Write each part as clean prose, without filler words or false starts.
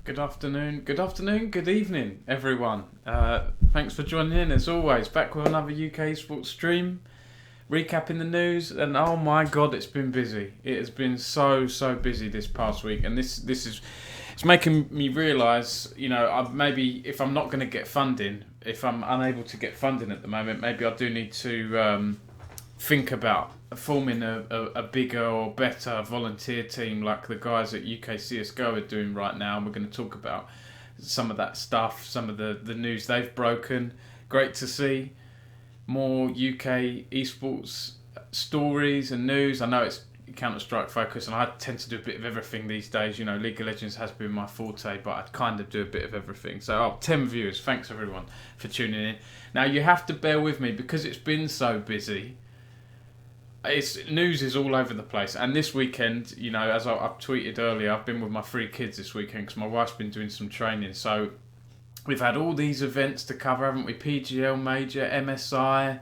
Good afternoon, good evening, everyone. Thanks for joining in, as always. Back with another UK Esports stream, recapping the news, and oh my god, it's been busy. It has been so busy this past week, and this is it's making me realise, maybe if I'm not going to get funding, if I'm unable to get funding at the moment, maybe I do need to think about forming a bigger or better volunteer team like the guys at UKCSGO are doing right now. And we're going to talk about some of that stuff, some of the news they've broken. Great to see more UK esports stories and news. I know it's Counter-Strike focus, and I tend to do a bit of everything these days. League of Legends has been my forte, but I kind of do a bit of everything. So, 10 viewers. Thanks everyone for tuning in. Now, you have to bear with me because it's been so busy. News is all over the place, and this weekend, as I've tweeted earlier, I've been with my 3 kids this weekend because my wife's been doing some training. So we've had all these events to cover, haven't we? PGL Major, MSI.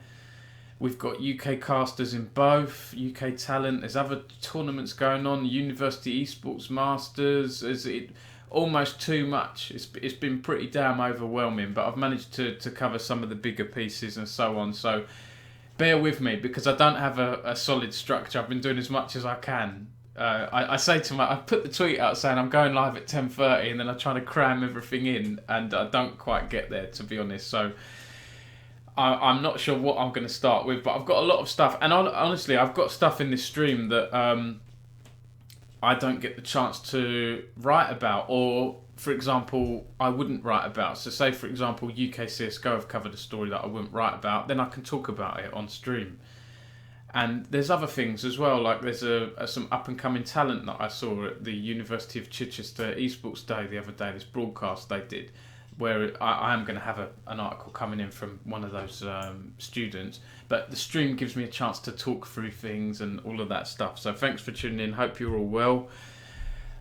We've got UK casters in both, UK talent. There's other tournaments going on. University Esports Masters. Is it almost too much? It's been pretty damn overwhelming, but I've managed to cover some of the bigger pieces and so on. So bear with me because I don't have a solid structure. I've been doing as much as I can. I put the tweet out saying I'm going live at 10:30, and then I try to cram everything in, and I don't quite get there, to be honest. So I'm not sure what I'm going to start with, but I've got a lot of stuff, and honestly, I've got stuff in this stream that I don't get the chance to write about, or for example, I wouldn't write about. So say, for example, UKCSGO have covered a story that I wouldn't write about, then I can talk about it on stream. And there's other things as well, like there's some up-and-coming talent that I saw at the University of Chichester Esports Day the other day, this broadcast they did, where I am going to have an article coming in from one of those students. But the stream gives me a chance to talk through things and all of that stuff. So thanks for tuning in. Hope you're all well.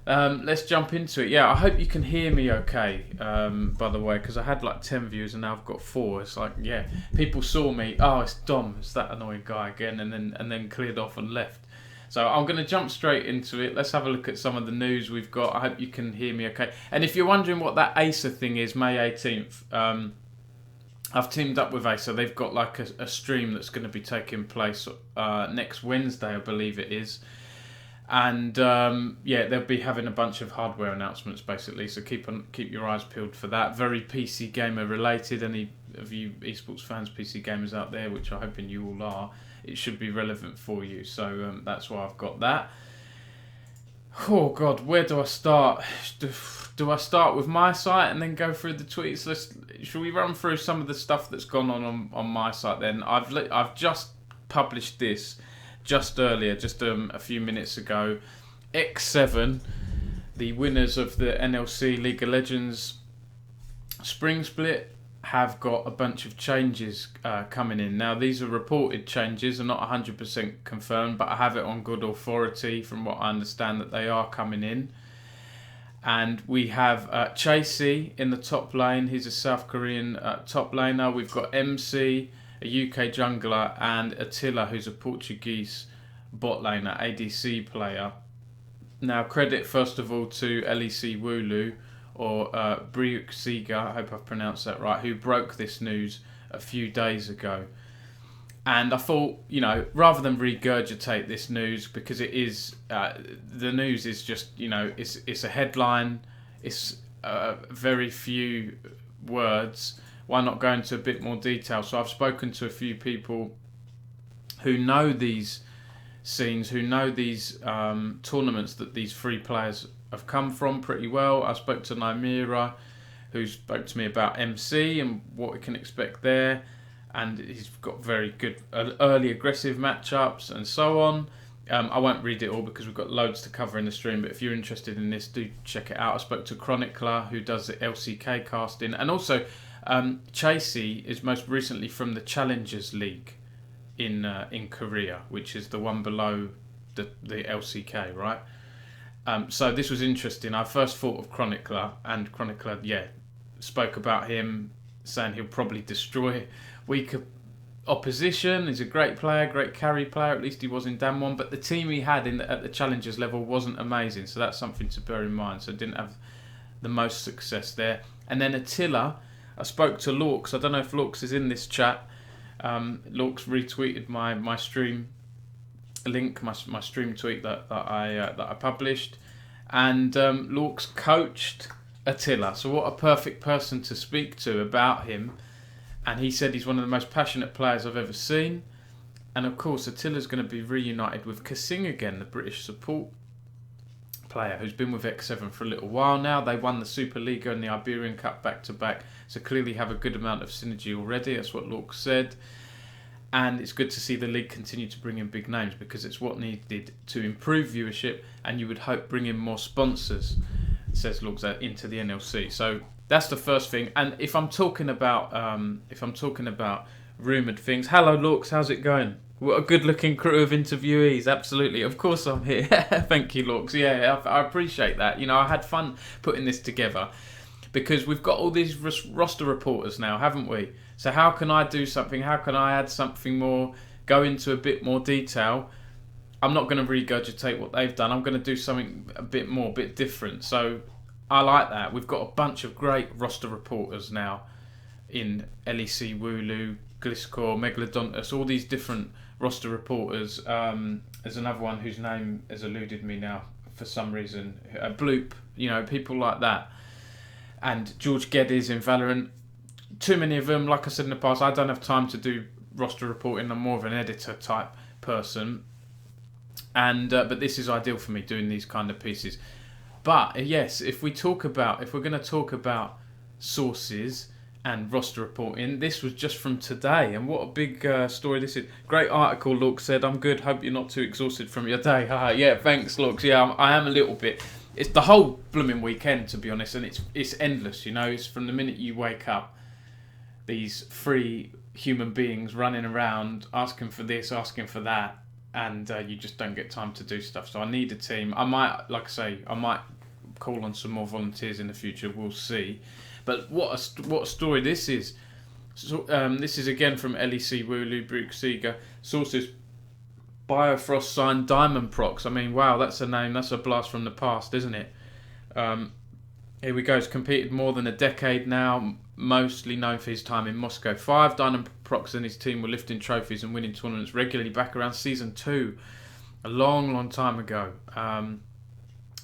Let's jump into it. Yeah, I hope you can hear me okay, by the way, because I had like 10 views and now I've got 4. It's like, yeah, people saw me, oh, it's Dom, it's that annoying guy again, and then cleared off and left. So I'm going to jump straight into it. Let's have a look at some of the news we've got. I hope you can hear me okay. And if you're wondering what that Acer thing is, May 18th, I've teamed up with Acer. They've got like a stream that's going to be taking place next Wednesday, I believe it is. And they'll be having a bunch of hardware announcements basically, so keep your eyes peeled for that. Very PC gamer related. Any of you esports fans, PC gamers out there, which I'm hoping you all are, it should be relevant for you. So that's why I've got that. Oh god, where do I start? Do I start with my site and then go through the tweets? Shall we run through some of the stuff that's gone on my site then? I've just published this just earlier, a few minutes ago. X7, the winners of the NLC League of Legends Spring Split, have got a bunch of changes coming in. Now, these are reported changes, are not 100% confirmed, but I have it on good authority from what I understand that they are coming in. And we have Chasey in the top lane. He's a South Korean top laner. We've got MC, a UK jungler, and Attila, who's a Portuguese bot laner, ADC player. Now, credit first of all to LEC Wulu, or Briuk Siga, I hope I've pronounced that right, who broke this news a few days ago. And I thought, rather than regurgitate this news, because it is, the news is just, it's a headline, it's very few words. Why not go into a bit more detail? So I've spoken to a few people who know these scenes, who know these tournaments that these 3 players have come from pretty well. I spoke to Nymira, who spoke to me about MC and what we can expect there. And he's got very good early aggressive matchups and so on. I won't read it all because we've got loads to cover in the stream, but if you're interested in this, do check it out. I spoke to Chronicler, who does the LCK casting, and also Chasey is most recently from the Challengers League in Korea, which is the one below the LCK, right? So this was interesting. I first thought of Chronicler, and Chronicler, spoke about him, saying he'll probably destroy weaker opposition. He's a great player, great carry player, at least he was in Dan1, but the team he had at the Challengers level wasn't amazing, so that's something to bear in mind. So didn't have the most success there. And then Attila, I spoke to Lorks. I don't know if Lorks is in this chat. Lorks retweeted my stream link, my stream tweet that I published, and Lorks coached Attila. So what a perfect person to speak to about him. And he said he's one of the most passionate players I've ever seen. And of course, Attila's going to be reunited with Kasing again, the British support player who's been with X7 for a little while now. They won the Superliga and the Iberian Cup back to back, so clearly have a good amount of synergy already. That's what Lork said. And it's good to see the league continue to bring in big names, because it's what needed to improve viewership, and you would hope bring in more sponsors, says Lork, into the NLC. So that's the first thing. And if I'm talking about rumoured things, hello Lorks, how's it going? What a good-looking crew of interviewees. Absolutely, of course I'm here. Thank you, Lorks. Yeah, I appreciate that. You know, I had fun putting this together, because we've got all these roster reporters now, haven't we? So how can I do something? How can I add something more? Go into a bit more detail. I'm not going to regurgitate what they've done. I'm going to do something a bit more, a bit different. So I like that. We've got a bunch of great roster reporters now in LEC, Wooloo, Gliscor, Megalodontus, all these different roster reporters. There's another one whose name has eluded me now for some reason. Bloop, you know, people like that. And George Geddes in Valorant. Too many of them. Like I said in the past, I don't have time to do roster reporting. I'm more of an editor type person. And but this is ideal for me, doing these kind of pieces. But yes, if we're going to talk about sources and roster reporting, this was just from today, and what a big story this is. Great article, Lork said. I'm good, hope you're not too exhausted from your day. Yeah, thanks, Lorks. Yeah, I am a little bit. It's the whole blooming weekend, to be honest, and it's endless, you know. It's from the minute you wake up, these free human beings running around, asking for this, asking for that, and you just don't get time to do stuff. So I need a team. I might, like I say, call on some more volunteers in the future, we'll see. But what a story this is. So, this is again from LEC, Wooloo, Bruxiga. Sources, Biofrost signed Diamond Prox. I mean, wow, that's a name, that's a blast from the past, isn't it? Here we go. He's competed more than a decade now, mostly known for his time in Moscow 5. Diamond Prox and his team were lifting trophies and winning tournaments regularly back around Season 2, a long, long time ago.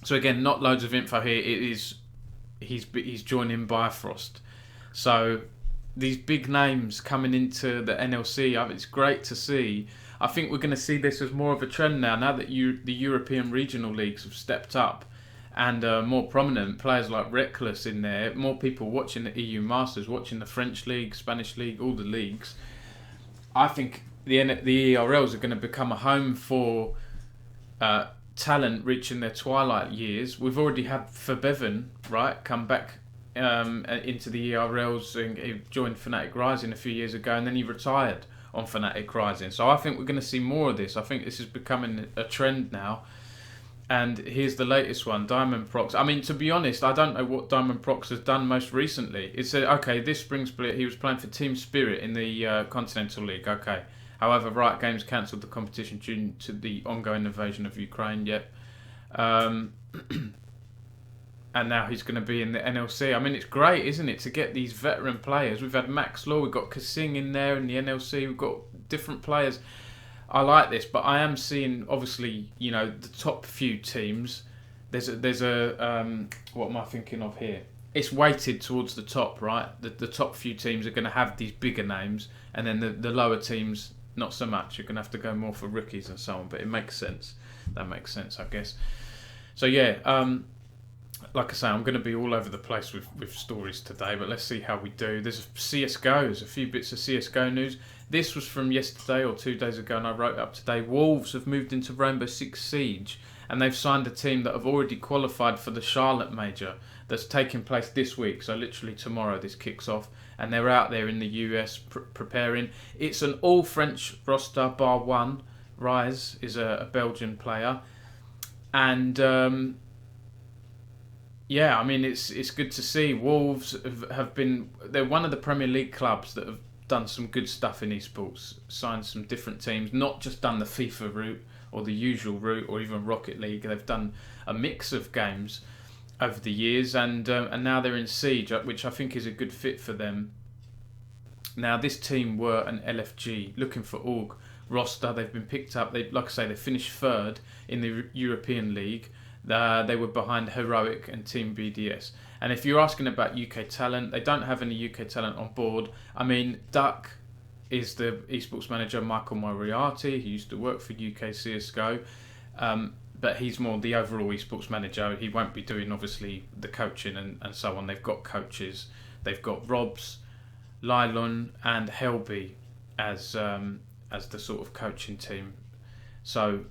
So again, not loads of info here. It is... He's joining Bifrost. So these big names coming into the NLC, it's great to see. I think we're going to see this as more of a trend now that the European regional leagues have stepped up, and more prominent players like Reckless in there, more people watching the EU Masters, watching the French League, Spanish League, all the leagues. I think the ERLs are going to become a home for talent reaching their twilight years. We've already had Fabevan, right, come back into the ERLs, and he joined Fnatic Rising a few years ago, and then he retired on Fnatic Rising. So I think we're going to see more of this. I think this is becoming a trend now. And here's the latest one, Diamond Prox. I mean, to be honest, I don't know what Diamond Prox has done most recently. It said, okay, this spring split, he was playing for Team Spirit in the Continental League, okay. However, Riot Games cancelled the competition due to the ongoing invasion of Ukraine. Yep. And now he's going to be in the NLC. I mean, it's great, isn't it, to get these veteran players. We've had Max Law, we've got Kasing in there in the NLC. We've got different players. I like this, but I am seeing, obviously, you know, the top few teams. There's a what am I thinking of here? It's weighted towards the top, right? The top few teams are going to have these bigger names, and then the lower teams, not so much. You're going to have to go more for rookies and so on, but it makes sense. That makes sense, I guess. So yeah, like I say, I'm going to be all over the place with stories today, but let's see how we do. There's a few bits of CSGO news. This was from yesterday or 2 days ago, and I wrote up today. Wolves have moved into Rainbow Six Siege, and they've signed a team that have already qualified for the Charlotte Major that's taking place this week. So literally tomorrow this kicks off, and they're out there in the US preparing. It's an all-French roster, bar one. Rise is a Belgian player, and yeah, I mean, it's good to see. Wolves they're one of the Premier League clubs that have done some good stuff in esports, signed some different teams, not just done the FIFA route or the usual route or even Rocket League. They've done a mix of games, over the years, and now they're in Siege, which I think is a good fit for them. Now, this team were an LFG looking for org roster. They've been picked up. Like I say, they finished third in the European League. They were behind Heroic and Team BDS. And if you're asking about UK talent, they don't have any UK talent on board. I mean, Duck is the esports manager, Michael Moriarty. He used to work for UKCSGO. But he's more the overall esports manager. He won't be doing, obviously, the coaching and so on. They've got coaches. They've got Robs, Lylon and Helby as the sort of coaching team. So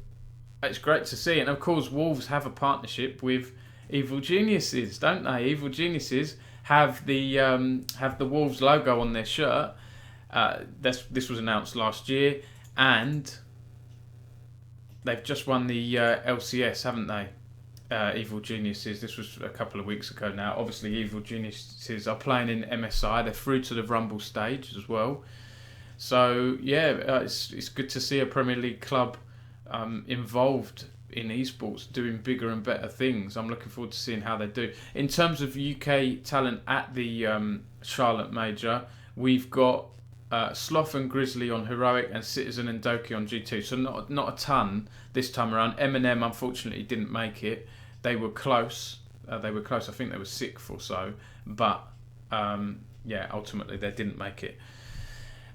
it's great to see. And of course, Wolves have a partnership with Evil Geniuses, don't they? Evil Geniuses have the Wolves logo on their shirt. This was announced last year, and they've just won the LCS, haven't they? Evil Geniuses. This was a couple of weeks ago now. Obviously, Evil Geniuses are playing in MSI. They're through to the Rumble stage as well. So yeah, it's good to see a Premier League club involved in esports, doing bigger and better things. I'm looking forward to seeing how they do. In terms of UK talent at the Charlotte Major, we've got Sloth and Grizzly on Heroic and Citizen and Doki on G2. So not a ton this time around. M&M unfortunately didn't make it. They were close. I think they were 6th or so. But ultimately they didn't make it.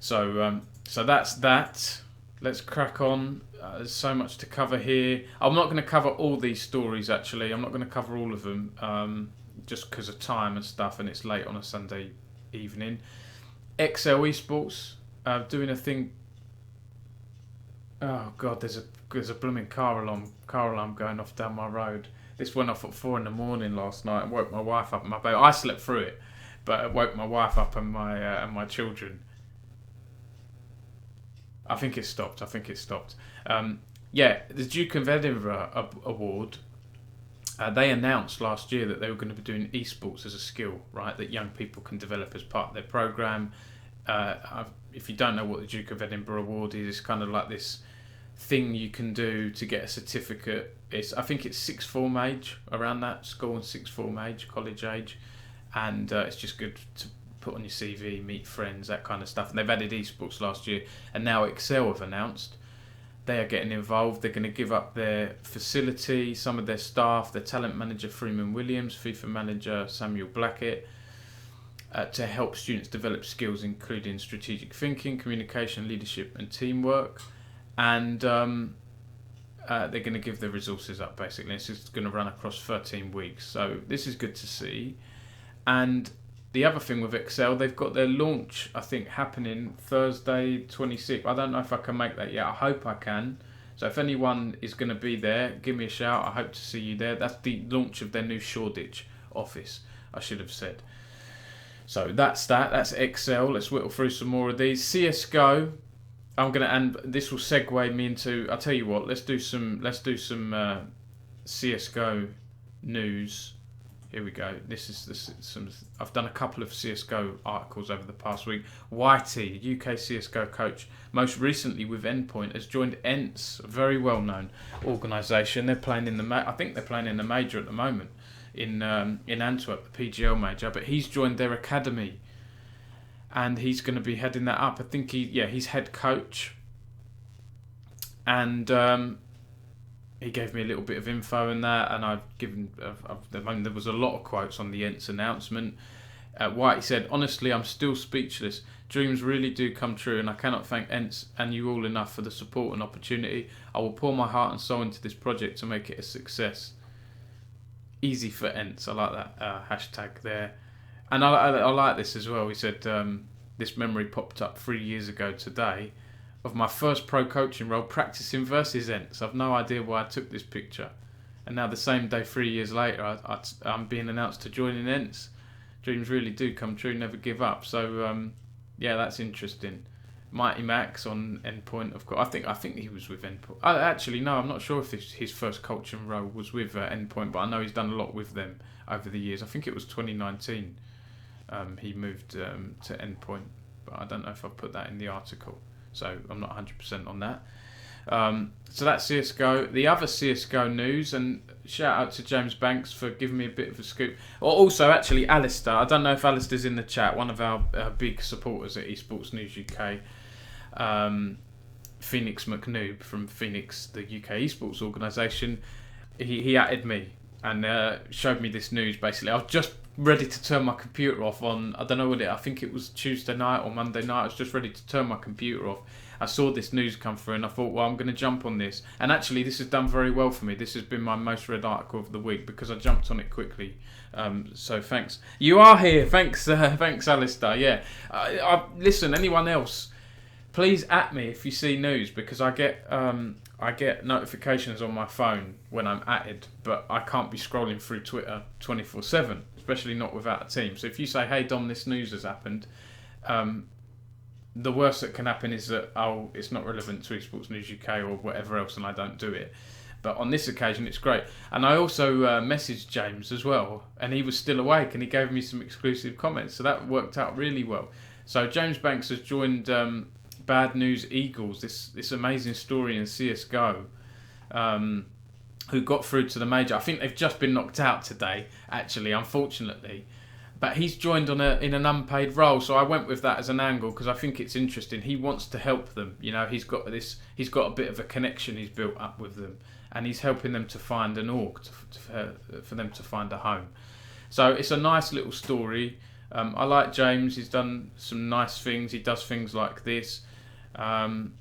So that's that. Let's crack on. There's so much to cover here. I'm not going to cover all these stories, actually. I'm not going to cover all of them, just because of time and stuff, and it's late on a Sunday evening. XL Esports doing a thing. Oh God, there's a blooming car alarm going off down my road. This went off at 4 a.m. last night and woke my wife up and my baby. I slept through it, but it woke my wife up and my children. I think it stopped. The Duke of Edinburgh Award, they announced last year that they were going to be doing esports as a skill, right, that young people can develop as part of their programme. If you don't know what the Duke of Edinburgh Award is, it's kind of like this thing you can do to get a certificate. I think it's sixth form age, around that, school and sixth form age, college age, and it's just good to put on your CV, meet friends, that kind of stuff. And they've added esports last year, and now Excel have announced they are getting involved. They're going to give up their facility, some of their staff, their talent manager Freeman Williams, FIFA manager Samuel Blackett, to help students develop skills including strategic thinking, communication, leadership and teamwork. And they're going to give their resources up, basically. It's just going to run across 13 weeks. So this is good to see. And the other thing with Excel, they've got their launch, I think, happening Thursday 26th. I don't know if I can make that yet. I hope I can. So if anyone is going to be there, give me a shout. I hope to see you there. That's the launch of their new Shoreditch office, I should have said. So that's that. That's Excel. Let's whittle through some more of these. CSGO. And this will segue me into. I'll tell you what. Let's do some CSGO news. Here we go. This is some. I've done a couple of CSGO articles over the past week. Whitey, UK CSGO coach, most recently with Endpoint, has joined ENTS, a very well-known organisation. They're playing in the. I think they're playing in the major at the moment, in Antwerp, the PGL major. But he's joined their academy, and he's going to be heading that up. I think he's head coach, and he gave me a little bit of info on that, and there was a lot of quotes on the ENTS announcement. Whitey said, "Honestly, I'm still speechless. Dreams really do come true, and I cannot thank ENTS and you all enough for the support and opportunity. I will pour my heart and soul into this project to make it a success." Easy for ENTS. I like that hashtag there. And I like this as well. He said, this memory popped up 3 years ago today of my first pro coaching role practicing versus ENTS. I've no idea why I took this picture. And now the same day, 3 years later, I'm being announced to join in ENTS. Dreams really do come true, never give up. So, that's interesting. Mighty Max on Endpoint, of course. I think he was with Endpoint. Actually, no, I'm not sure if his first coaching role was with Endpoint, but I know he's done a lot with them over the years. I think it was 2019 he moved to Endpoint, but I don't know if I put that in the article. So I'm not 100% on that. So that's CSGO. The other CSGO news, and shout out to James Banks for giving me a bit of a scoop. Or also, actually, Alastair. I don't know if Alastair's in the chat. One of our big supporters at Esports News UK. Feenix McNoob from Feenix, the UK Esports organisation. He added me and showed me this news. Basically, I was just ready to turn my computer off on, I don't know I think it was Tuesday night or Monday night. I was just ready to turn my computer off. I saw this news come through and I thought, well, I'm going to jump on this. And actually, this has done very well for me. This has been my most read article of the week because I jumped on it quickly. So thanks. You are here. Thanks, Alastair. Yeah. Listen, anyone else, please at me if you see news, because I get notifications on my phone when I'm atted, but I can't be scrolling through Twitter 24/7, especially not without a team. So if you say, hey Dom, this news has happened, the worst that can happen is that it's not relevant to Esports News UK or whatever else, and I don't do it. But on this occasion, it's great. And I also messaged James as well, and he was still awake, and he gave me some exclusive comments, so that worked out really well. So James Banks has joined Bad News Eagles, this amazing story in CSGO, who got through to the major. I think they've just been knocked out today, actually, unfortunately. But he's joined in an unpaid role, so I went with that as an angle because I think it's interesting. He wants to help them. You know, he's got a bit of a connection he's built up with them, and he's helping them to find an org for them to find a home. So it's a nice little story. I like James. He's done some nice things. He does things like this. And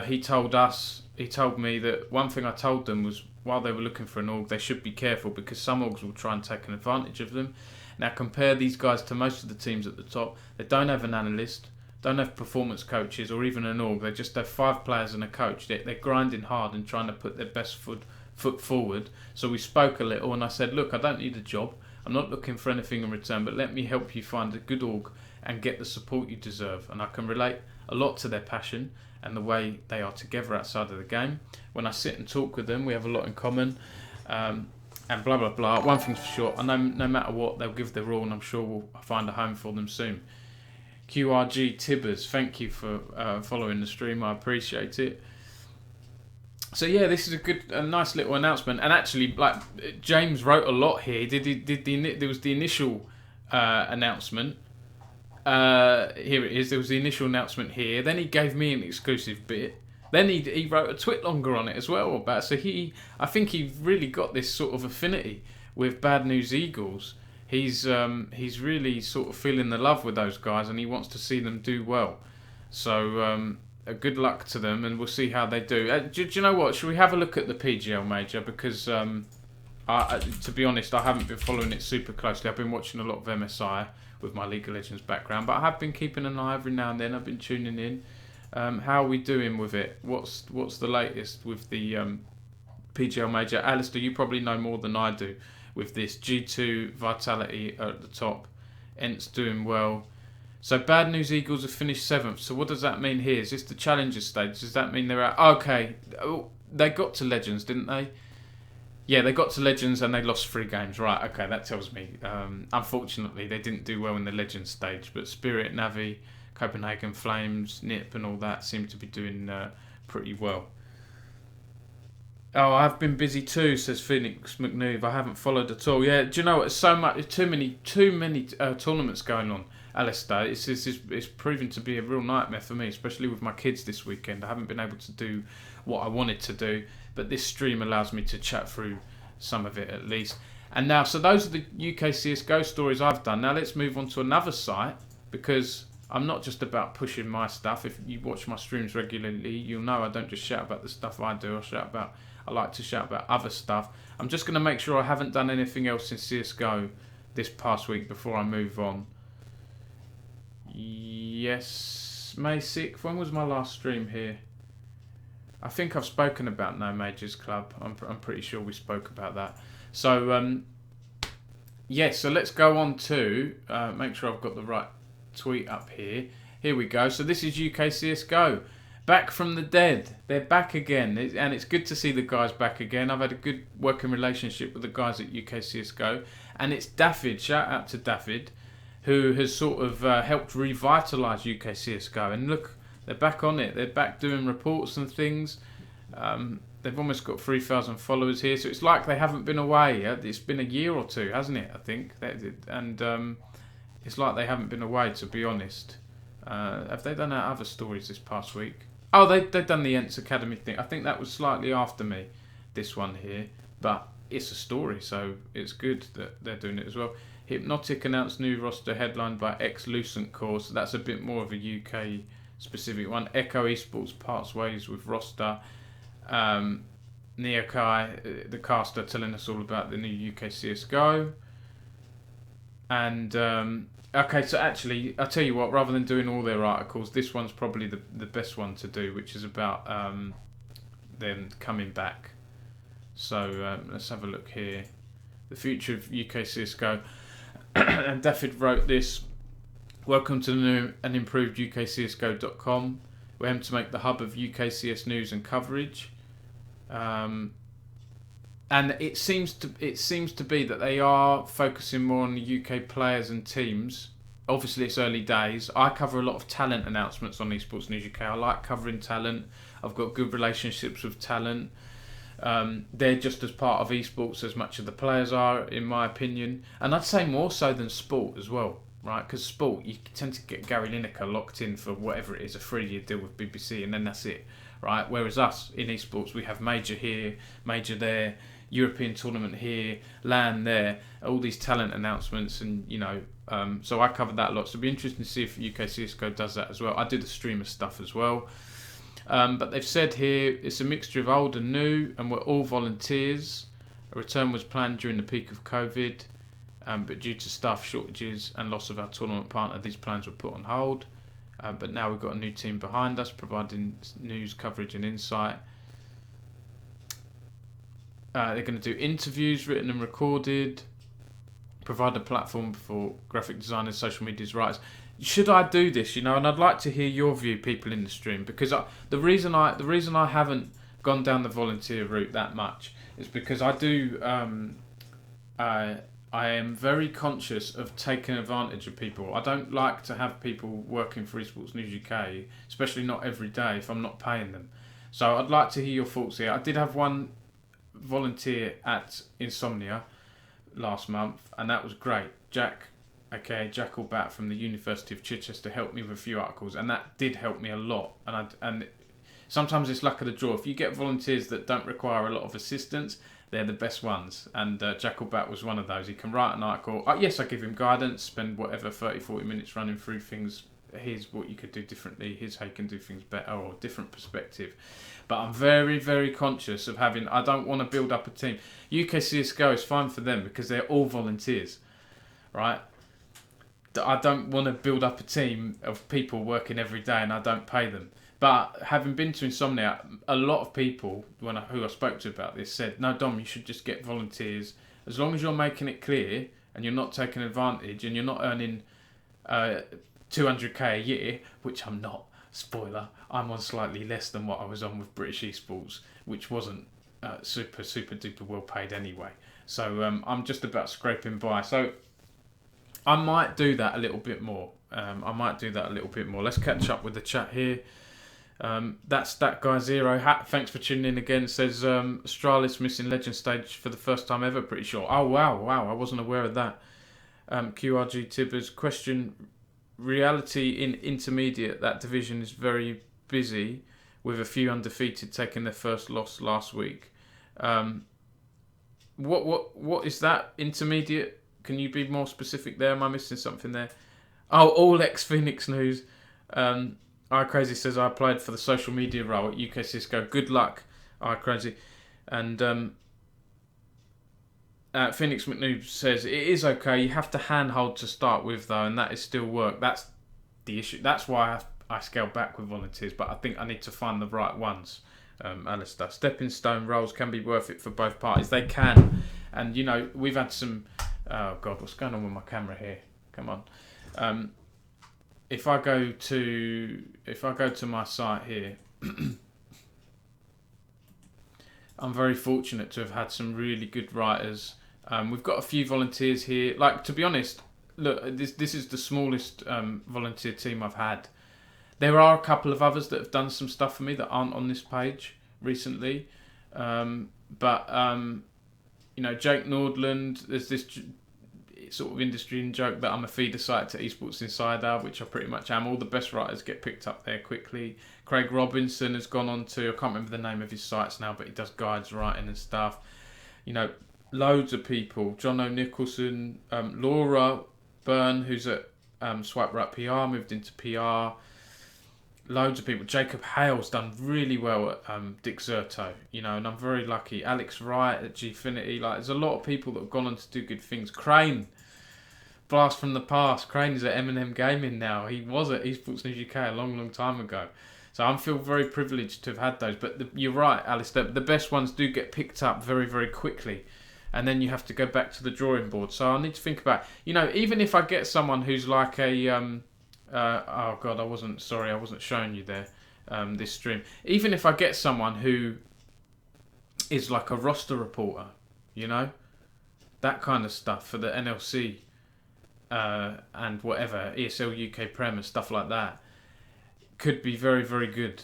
he told me that one thing I told them was, while they were looking for an org, they should be careful because some orgs will try and take an advantage of them. Now compare these guys to most of the teams at the top. They don't have an analyst, don't have performance coaches or even an org. They just have 5 players and a coach. They're grinding hard and trying to put their best foot forward. So we spoke a little and I said, look, I don't need a job. I'm not looking for anything in return, but let me help you find a good org and get the support you deserve. And I can relate a lot to their passion and the way they are together outside of the game. When I sit and talk with them, we have a lot in common, and blah blah blah. One thing's for sure, I know no matter what, they'll give their all, and I'm sure we'll find a home for them soon. QRG Tibbers, thank you for following the stream. I appreciate it. So yeah, this is a nice little announcement, and actually, like, James wrote a lot here. There was the initial announcement. Here it is. There was the initial announcement here. Then he gave me an exclusive bit. Then he wrote a twit longer on it as well about. So I think he really got this sort of affinity with Bad News Eagles. He's really sort of feeling the love with those guys, and he wants to see them do well. So good luck to them, and we'll see how they do. Do you know what? Should we have a look at the PGL Major? Because to be honest, I haven't been following it super closely. I've been watching a lot of MSI with my League of Legends background, but I have been keeping an eye every now and then. I've been tuning in. How are we doing with it? What's the latest with the PGL Major? Alastair, you probably know more than I do with this. G2 Vitality at the top. Ent's doing well. So Bad News Eagles have finished 7th. So what does that mean here? Is this the Challenger stage? Does that mean they're out? Okay. They got to Legends, didn't they? Yeah, they got to Legends and they lost 3 games. Right, okay, that tells me. Unfortunately, they didn't do well in the Legends stage. But Spirit, Navi, Copenhagen Flames, NIP and all that seem to be doing pretty well. Oh, I've been busy too, says Feenix McNoob. I haven't followed at all. Yeah, do you know what? So much, too many tournaments going on, Alastair. It's proving to be a real nightmare for me, especially with my kids this weekend. I haven't been able to do what I wanted to do, but this stream allows me to chat through some of it at least. And now, so those are the UKCSGO stories I've done. Now let's move on to another site, because I'm not just about pushing my stuff. If you watch my streams regularly, you'll know I don't just shout about the stuff I do. I like to shout about other stuff. I'm just going to make sure I haven't done anything else in CSGO this past week before I move on. Yes, May 6th. When was my last stream here? I think I've spoken about No Majors Club. I'm pretty sure we spoke about that. So, yes, so let's go on to, make sure I've got the right tweet up here. Here we go. So this is UKCSGO. Back from the dead. They're back again. And it's good to see the guys back again. I've had a good working relationship with the guys at UKCSGO. And it's Duffy. Shout out to Duffy, who has sort of helped revitalise UKCSGO. And look, they're back on it. They're back doing reports and things. they've almost got 3,000 followers here, so it's like they haven't been away. It's been a year or two, hasn't it? I think, and it's like they haven't been away. To be honest, have they done other stories this past week? Oh, they've done the Ents Academy thing. I think that was slightly after me, this one here, but it's a story, so it's good that they're doing it as well. Hypnotic announced new roster headlined by ex-Lucent Core, so that's a bit more of a UK specific one. Echo Esports parts ways with roster. Neokai, the caster, telling us all about the new UKCSGO. And okay, so actually, I'll tell you what, rather than doing all their articles, this one's probably the best one to do, which is about them coming back. So let's have a look here. The future of UK CSGO. And Duffy wrote this. Welcome to the new and improved UKCSGO.com. We aim to make the hub of UK CS news and coverage. And it seems to be that they are focusing more on the UK players and teams. Obviously, it's early days. I cover a lot of talent announcements on Esports News UK. I like covering talent. I've got good relationships with talent. They're just as part of esports as much as the players are, in my opinion, and I'd say more so than sport as well, right? Because sport, you tend to get Gary Lineker locked in for whatever it is, a 3-year deal with BBC, and then that's it, right? Whereas us in esports, we have major here, major there, European tournament here, LAN there, all these talent announcements, and so I covered that a lot. So it'll be interesting to see if UK CSGO does that as well. I do the streamer stuff as well. But they've said here it's a mixture of old and new, and we're all volunteers. A return was planned during the peak of COVID, but due to staff shortages and loss of our tournament partner, these plans were put on hold. But now we've got a new team behind us, providing news, coverage and insight. They're going to do interviews, written and recorded, provide a platform for graphic designers, social media writers. Should I do this, and I'd like to hear your view, people in the stream, because the reason I haven't gone down the volunteer route that much is because I do I am very conscious of taking advantage of people. I don't like to have people working for Esports News UK, especially not every day if I'm not paying them. So I'd like to hear your thoughts here. I did have one volunteer at Insomnia last month, and that was great. Jack Bat from the University of Chichester helped me with a few articles, and that did help me a lot. And sometimes it's luck of the draw. If you get volunteers that don't require a lot of assistance, they're the best ones. And Bat was one of those. He can write an article. Yes, I give him guidance, spend whatever 30-40 minutes running through things. Here's what you could do differently. Here's how you can do things better, or different perspective. But I'm very, very conscious of I don't want to build up a team. UK CSGO is fine for them because they're all volunteers, right? I don't want to build up a team of people working every day and I don't pay them. But having been to Insomnia, a lot of people who I spoke to about this said, no, Dom, you should just get volunteers. As long as you're making it clear and you're not taking advantage and you're not earning 200k a year, which I'm not, spoiler, I'm on slightly less than what I was on with British Esports, which wasn't super duper well paid anyway. So I'm just about scraping by. So I might do that a little bit more. Let's catch up with the chat here. That's that guy Zero Hat. Thanks for tuning in again. Says Astralis missing Legend Stage for the first time ever, pretty sure. Oh, wow. I wasn't aware of that. QRG Tibbers. Question. Reality in intermediate, that division is very busy with a few undefeated taking their first loss last week. What is that intermediate? Can you be more specific there? Am I missing something there? Oh, all ex-Feenix news. iCrazy says, I applied for the social media role at UKCSGO. Good luck, iCrazy. And Feenix McNoob says, it is okay. You have to handhold to start with, though, and that is still work. That's the issue. That's why I scale back with volunteers, but I think I need to find the right ones. Alastair. Stepping stone roles can be worth it for both parties. They can. And, we've had some... Oh God, what's going on with my camera here? Come on. If I go to my site here, I'm very fortunate to have had some really good writers. We've got a few volunteers here. Like, to be honest, look, this is the smallest volunteer team I've had. There are a couple of others that have done some stuff for me that aren't on this page recently. You know, Jake Nordland, there's this sort of industry and joke that I'm a feeder site to Esports Insider, which I pretty much am. All the best writers get picked up there quickly. Craig Robinson has gone on to, I can't remember the name of his sites now, but he does guides writing and stuff. You know, loads of people. John O'Nicholson, Laura Byrne, who's at Swipe Right PR, moved into PR. Loads of people. Jacob Hale's done really well at Dick Zerto, you know, and I'm very lucky. Alex Wright at Gfinity. Like, there's a lot of people that have gone on to do good things. Crane, blast from the past. Crane is at M&M Gaming now. He was at Esports News UK a long, long time ago. So I feel very privileged to have had those. But you're right, Alastair. The best ones do get picked up very, very quickly. And then you have to go back to the drawing board. So I need to think about, you know, even if I get someone who's like a... oh God, I wasn't showing you there, this stream. Even if I get someone who is like a roster reporter, you know, that kind of stuff for the NLC and whatever, ESL UK Prem and stuff like that, could be very, very good.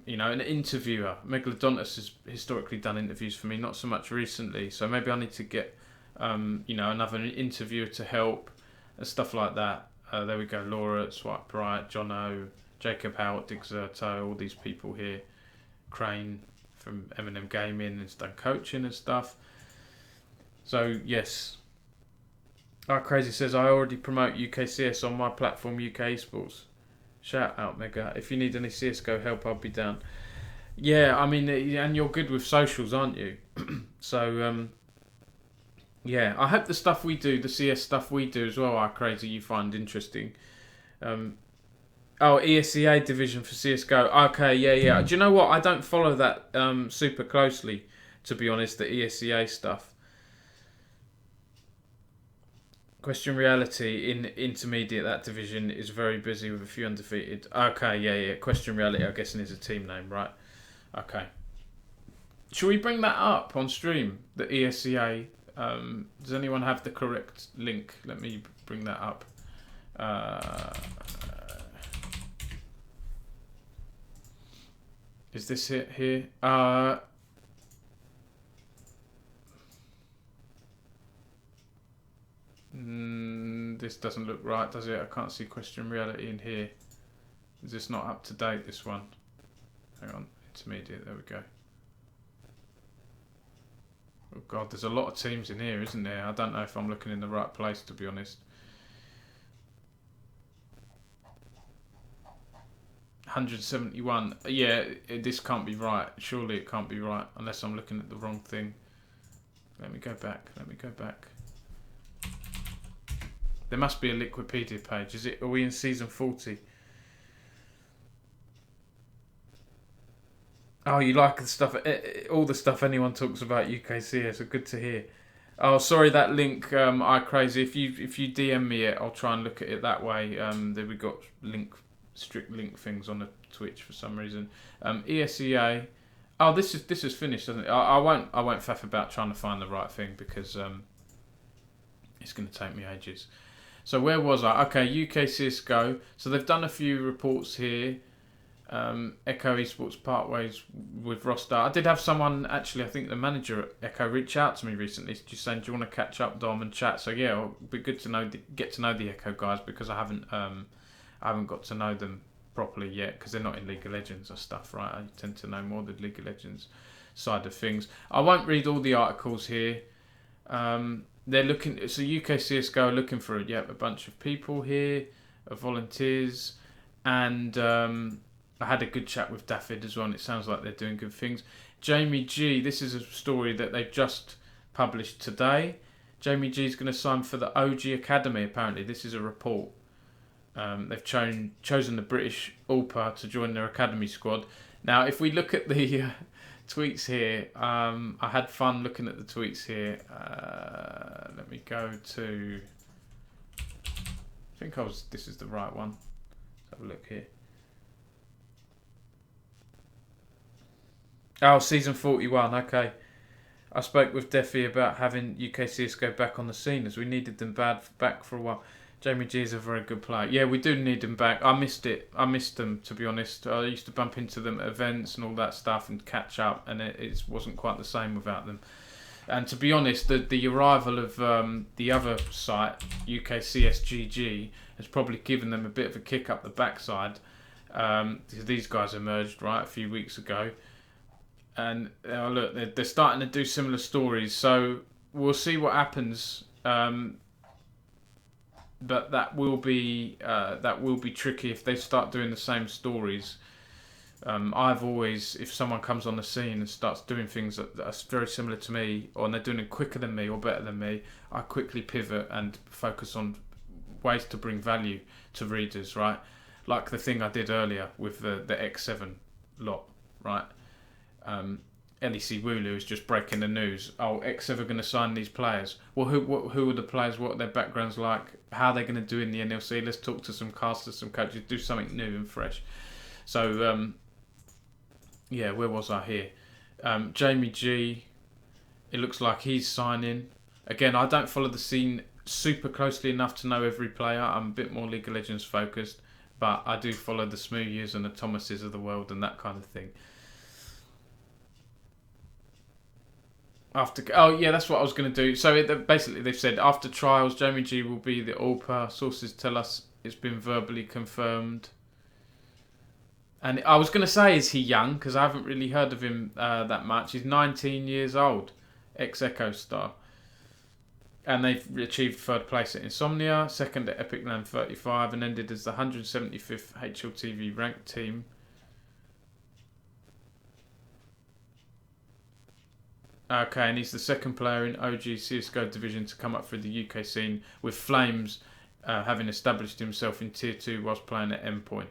You know, an interviewer. Megalodontus has historically done interviews for me, not so much recently. So maybe I need to get, you know, another interviewer to help and stuff like that. There we go. Laura at Swipe Right, John O, Jacob Howe at Dick Zerto, all these people here. Crane from M&M Gaming and done coaching and stuff. So, yes. Crazy says, I already promote UKCS on my platform, UK Esports. Shout out, Mega. If you need any CSGO help, I'll be down. Yeah, I mean, and you're good with socials, aren't you? So, yeah, I hope the stuff we do, the CS stuff we do as well, Crazy, you find interesting. ESEA division for CSGO. Okay, yeah. Do you know what? I don't follow that super closely, to be honest, the ESEA stuff. Question Reality in intermediate, that division is very busy with a few undefeated. Okay, yeah. Question Reality, I'm guessing, is a team name, right? Okay. Should we bring that up on stream, the ESEA? Does anyone have the correct link? Let me bring that up. Is this it here? This doesn't look right, does it? I can't see Question Reality in here. Is this not up to date, this one? Hang on, intermediate, there we go. Oh God, there's a lot of teams in here, isn't there? I don't know if I'm looking in the right place, to be honest. 171. Yeah, this can't be right. Surely it can't be right, unless I'm looking at the wrong thing. Let me go back. There must be a Liquipedia page. Are we in season 40? Oh, you like the stuff, all the stuff anyone talks about UKCS, so good to hear. Oh, sorry, that link, Crazy. If you DM me it, I'll try and look at it that way. Then we got strict link things on the Twitch for some reason. ESEA. Oh, this is finished, isn't it? I won't faff about trying to find the right thing because it's going to take me ages. So where was I? Okay, UKCSGO. So they've done a few reports here. Echo Esports part ways with roster. I did have someone, actually, I think the manager at Echo, reach out to me recently, just saying, do you want to catch up, Dom, and chat? So yeah, it'll be good to get to know the Echo guys, because I haven't got to know them properly yet, because they're not in League of Legends or stuff, right? I tend to know more the League of Legends side of things. I won't read all the articles here. They're looking, so UKCSGO are looking for a bunch of people here, volunteers, and I had a good chat with Duffy as well, and it sounds like they're doing good things. Jamie G, this is a story that they've just published today. Jamie G is going to sign for the OG Academy, apparently. This is a report. They've chosen the British ALPA to join their academy squad. Now, if we look at the tweets here, I had fun looking at the tweets here. Let me go to... this is the right one. Let's have a look here. Oh, season 41, okay. I spoke with Duffy about having UKCSGO back on the scene, as we needed them back for a while. Jamie G is a very good player. Yeah, we do need him back. I missed it. I missed them, to be honest. I used to bump into them at events and all that stuff and catch up, and it wasn't quite the same without them. And to be honest, the arrival of the other site, UKCSGO, has probably given them a bit of a kick up the backside. These guys emerged, right, a few weeks ago. And look, they're starting to do similar stories. So we'll see what happens. But that will be tricky if they start doing the same stories. I've always, if someone comes on the scene and starts doing things that are very similar to me, or they're doing it quicker than me or better than me, I quickly pivot and focus on ways to bring value to readers, right? Like the thing I did earlier with the X7 lot, right? LEC Wooloo is just breaking the news. Oh, X are going to sign these players. Well, who are the players? What are their backgrounds like? How are they going to do in the NLC? Let's talk to some casters, some coaches, do something new and fresh. So, yeah, where was I here? Jamie G, it looks like he's signing. Again, I don't follow the scene super closely enough to know every player. I'm a bit more League of Legends focused, but I do follow the Smooyers and the Thomases of the world and that kind of thing. Oh yeah, that's what I was going to do. So basically they've said after trials, Jamie G will be the ALPA. Sources tell us it's been verbally confirmed. And I was going to say, is he young? Because I haven't really heard of him that much. He's 19 years old, ex-Echo star. And they've achieved third place at Insomnia, second at Epic Land 35, and ended as the 175th HLTV ranked team. Okay, and he's the second player in OG CSGO division to come up through the UK scene, with Flames having established himself in Tier 2 whilst playing at Endpoint.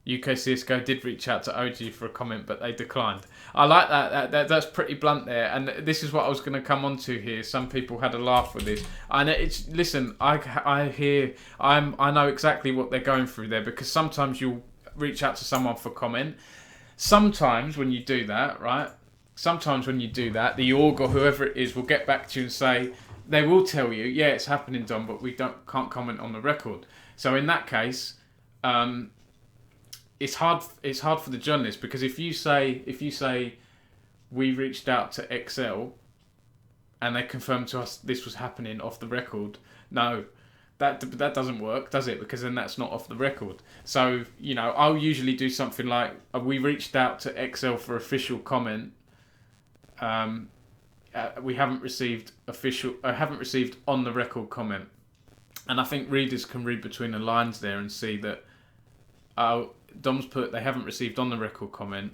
UKCSGO did reach out to OG for a comment, but they declined. I like that. That's pretty blunt there, and this is what I was going to come on to here. Some people had a laugh with this, and I know exactly what they're going through there, because sometimes you'll reach out to someone for comment. Sometimes when you do that, right? Sometimes when you do that, the org or whoever it is will get back to you and say, they will tell you, yeah, it's happening, Dom, but we can't comment on the record. So in that case, it's hard for the journalist, because if you say we reached out to XL and they confirmed to us this was happening off the record, no, that doesn't work, does it? Because then that's not off the record. So, I'll usually do something like, we reached out to XL for official comment. We haven't received on the record comment, and I think readers can read between the lines there and see that Dom's put they haven't received on the record comment.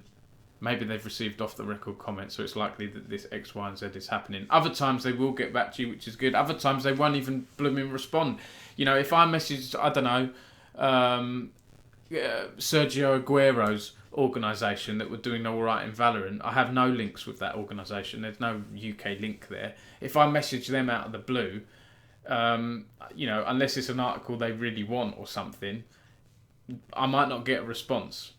Maybe they've received off the record comment, so it's likely that this X, Y, and Z is happening. Other times they will get back to you, which is good. Other times they won't even blooming respond. If I messaged, I don't know, Sergio Aguero's organisation that were doing all right in Valorant, I have no links with that organisation. There's no UK link there. If I message them out of the blue, unless it's an article they really want or something, I might not get a response.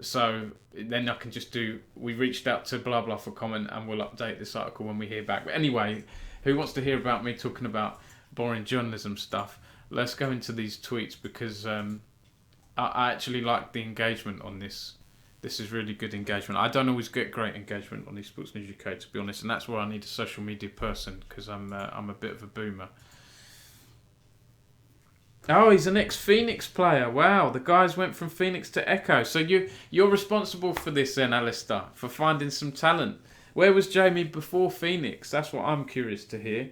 So then I can just do, we reached out to blah blah for comment, and we'll update this article when we hear back. But anyway, who wants to hear about me talking about boring journalism stuff? Let's go into these tweets, because I actually like the engagement on this. This is really good engagement. I don't always get great engagement on Esports News UK, to be honest, and that's where I need a social media person, because I'm a bit of a boomer. Oh, he's an ex-Feenix player. Wow, the guys went from Feenix to Echo. So you're responsible for this then, Alastair, for finding some talent. Where was Jamie before Feenix? That's what I'm curious to hear.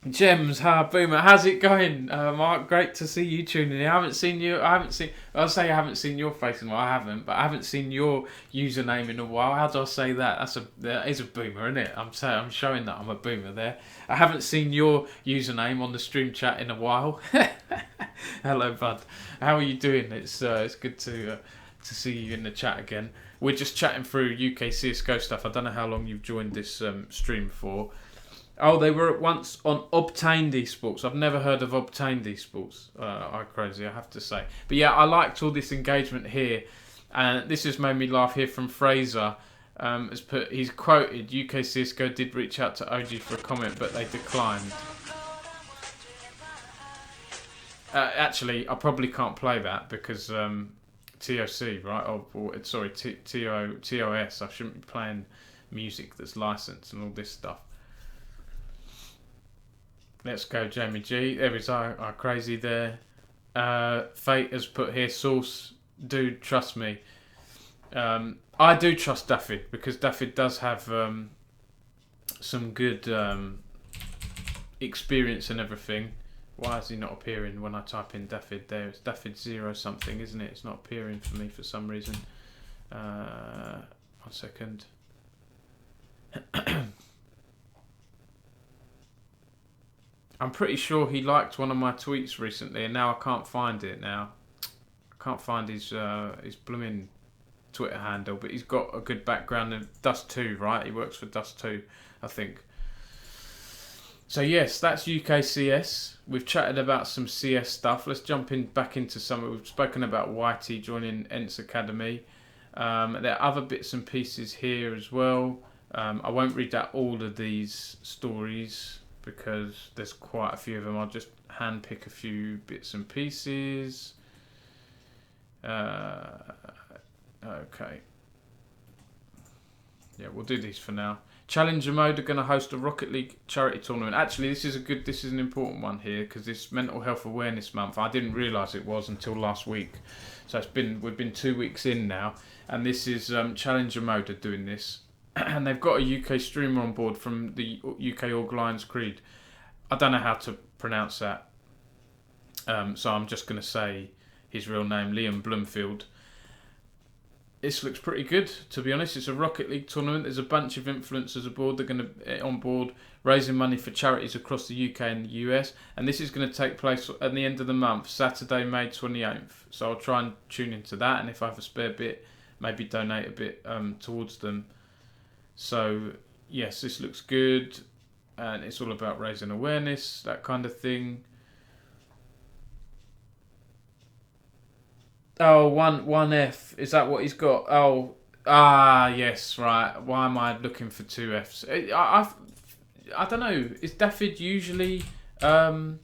Gems, Boomer, how's it going? Mark, great to see you tuning in. I haven't seen seen your face in a while. I haven't, but I haven't seen your username in a while. How do I say that? That is a boomer, isn't it? I'm showing that I'm a boomer there. I haven't seen your username on the stream chat in a while. Hello, bud. How are you doing? It's good to see you in the chat again. We're just chatting through UK CSGO stuff. I don't know how long you've joined this stream for. Oh, they were at once on Obtained Esports. I've never heard of Obtained Esports. Crazy, I have to say. But yeah, I liked all this engagement here. And this has made me laugh here from Fraser. He's quoted, UK CSGO did reach out to OG for a comment, but they declined. Actually, I probably can't play that because TOC, right? Sorry, TOS. I shouldn't be playing music that's licensed and all this stuff. Let's go, Jamie G. There is our crazy there. Fate has put here, source, dude, trust me. I do trust Duffy because Duffy does have some good experience and everything. Why is he not appearing when I type in Duffy there? It's Duffy 0 something, isn't it? It's not appearing for me for some reason. 1 second. I'm pretty sure he liked one of my tweets recently, and now I can't find it now. I can't find his blooming Twitter handle, but he's got a good background in Dust 2, right? He works for Dust 2, I think. So yes, that's UKCS. We've chatted about some CS stuff. Let's jump back into some. We've spoken about Whitey joining Ents Academy. There are other bits and pieces here as well. I won't read out all of these stories because there's quite a few of them. I'll just handpick a few bits and pieces. Okay. Yeah, we'll do these for now. Challenger Mode are going to host a Rocket League charity tournament. Actually, this is an important one here because it's Mental Health Awareness Month. I didn't realise it was until last week. So we've been 2 weeks in now, and this is Challenger Mode are doing this. And they've got a UK streamer on board from the UK Org Lions Creed. I don't know how to pronounce that. So I'm just going to say his real name, Liam Bloomfield. This looks pretty good, to be honest. It's a Rocket League tournament. There's a bunch of influencers aboard. They're going to on board raising money for charities across the UK and the US. And this is going to take place at the end of the month, Saturday, May 28th. So I'll try and tune into that. And if I have a spare bit, maybe donate a bit towards them. So, yes, this looks good. And it's all about raising awareness, that kind of thing. Oh, one F. Is that what he's got? Oh, yes, right. Why am I looking for 2 Fs? I don't know. Is Daffyd usually... I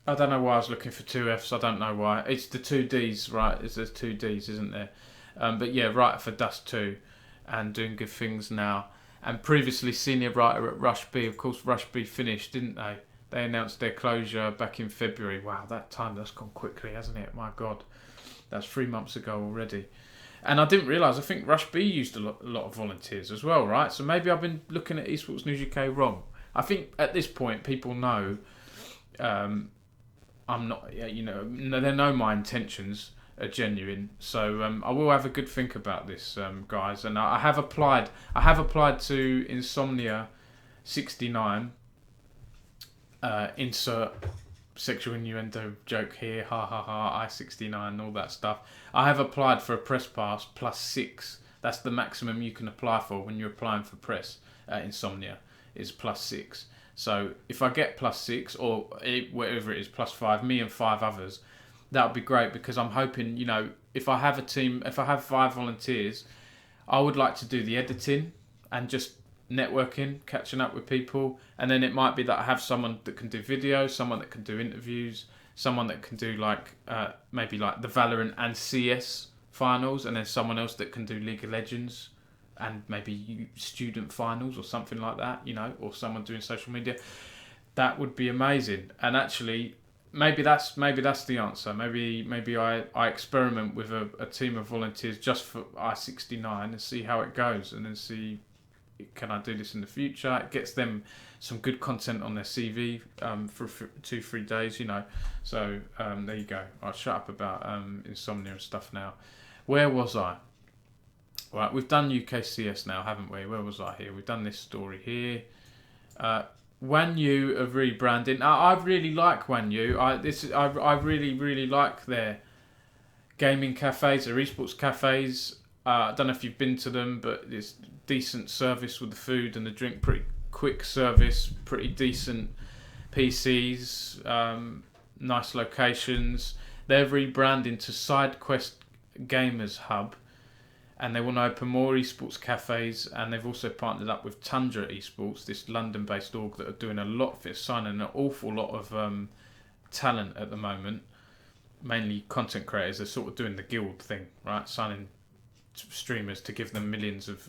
don't know why I was looking for 2 Fs. I don't know why. It's the 2 Ds, right? There's 2 Ds, isn't there? But yeah, writer for Dust 2 and doing good things now. And previously senior writer at Rush B. Of course, Rush B finished, didn't they? They announced their closure back in February. Wow, that's gone quickly, hasn't it? My God, that's 3 months ago already. And I didn't realise, I think Rush B used a lot of volunteers as well, right? So maybe I've been looking at Esports News UK wrong. I think at this point, people know I'm not, they know my intentions are genuine. So I will have a good think about this, guys. And I have applied to Insomnia 69. Insert sexual innuendo joke here, ha ha ha, I-69, all that stuff. I have applied for a press pass +6. That's the maximum you can apply for when you're applying for press at Insomnia, is +6. So if I get +6 or whatever it is, +5, me and 5 others, that would be great because I'm hoping, if I have 5 volunteers, I would like to do the editing and just networking, catching up with people, and then it might be that I have someone that can do video, someone that can do interviews, someone that can do maybe like the Valorant and CS finals, and then someone else that can do League of Legends and maybe student finals or something like that, or someone doing social media. That would be amazing. And actually, maybe that's the answer. Maybe I experiment with a team of volunteers just for I-69 and see how it goes, and then see, can I do this in the future? It gets them some good content on their CV for 2-3 days, So there you go. I'll shut up about Insomnia and stuff now. Where was I? Right, we've done UKCS now, haven't we? Where was I here? We've done this story here. Wanyu of rebranding. I really like Wanyu. I really like their gaming cafes, their esports cafes. I don't know if you've been to them, but it's decent service with the food and the drink, pretty quick service, pretty decent PCs, nice locations. They're rebranding to SideQuest Gamers Hub, and they want to open more esports cafes, and they've also partnered up with Tundra Esports, this London-based org that are doing a lot of it, signing an awful lot of talent at the moment, mainly content creators. They're sort of doing the guild thing, right? Signing streamers to give them millions of,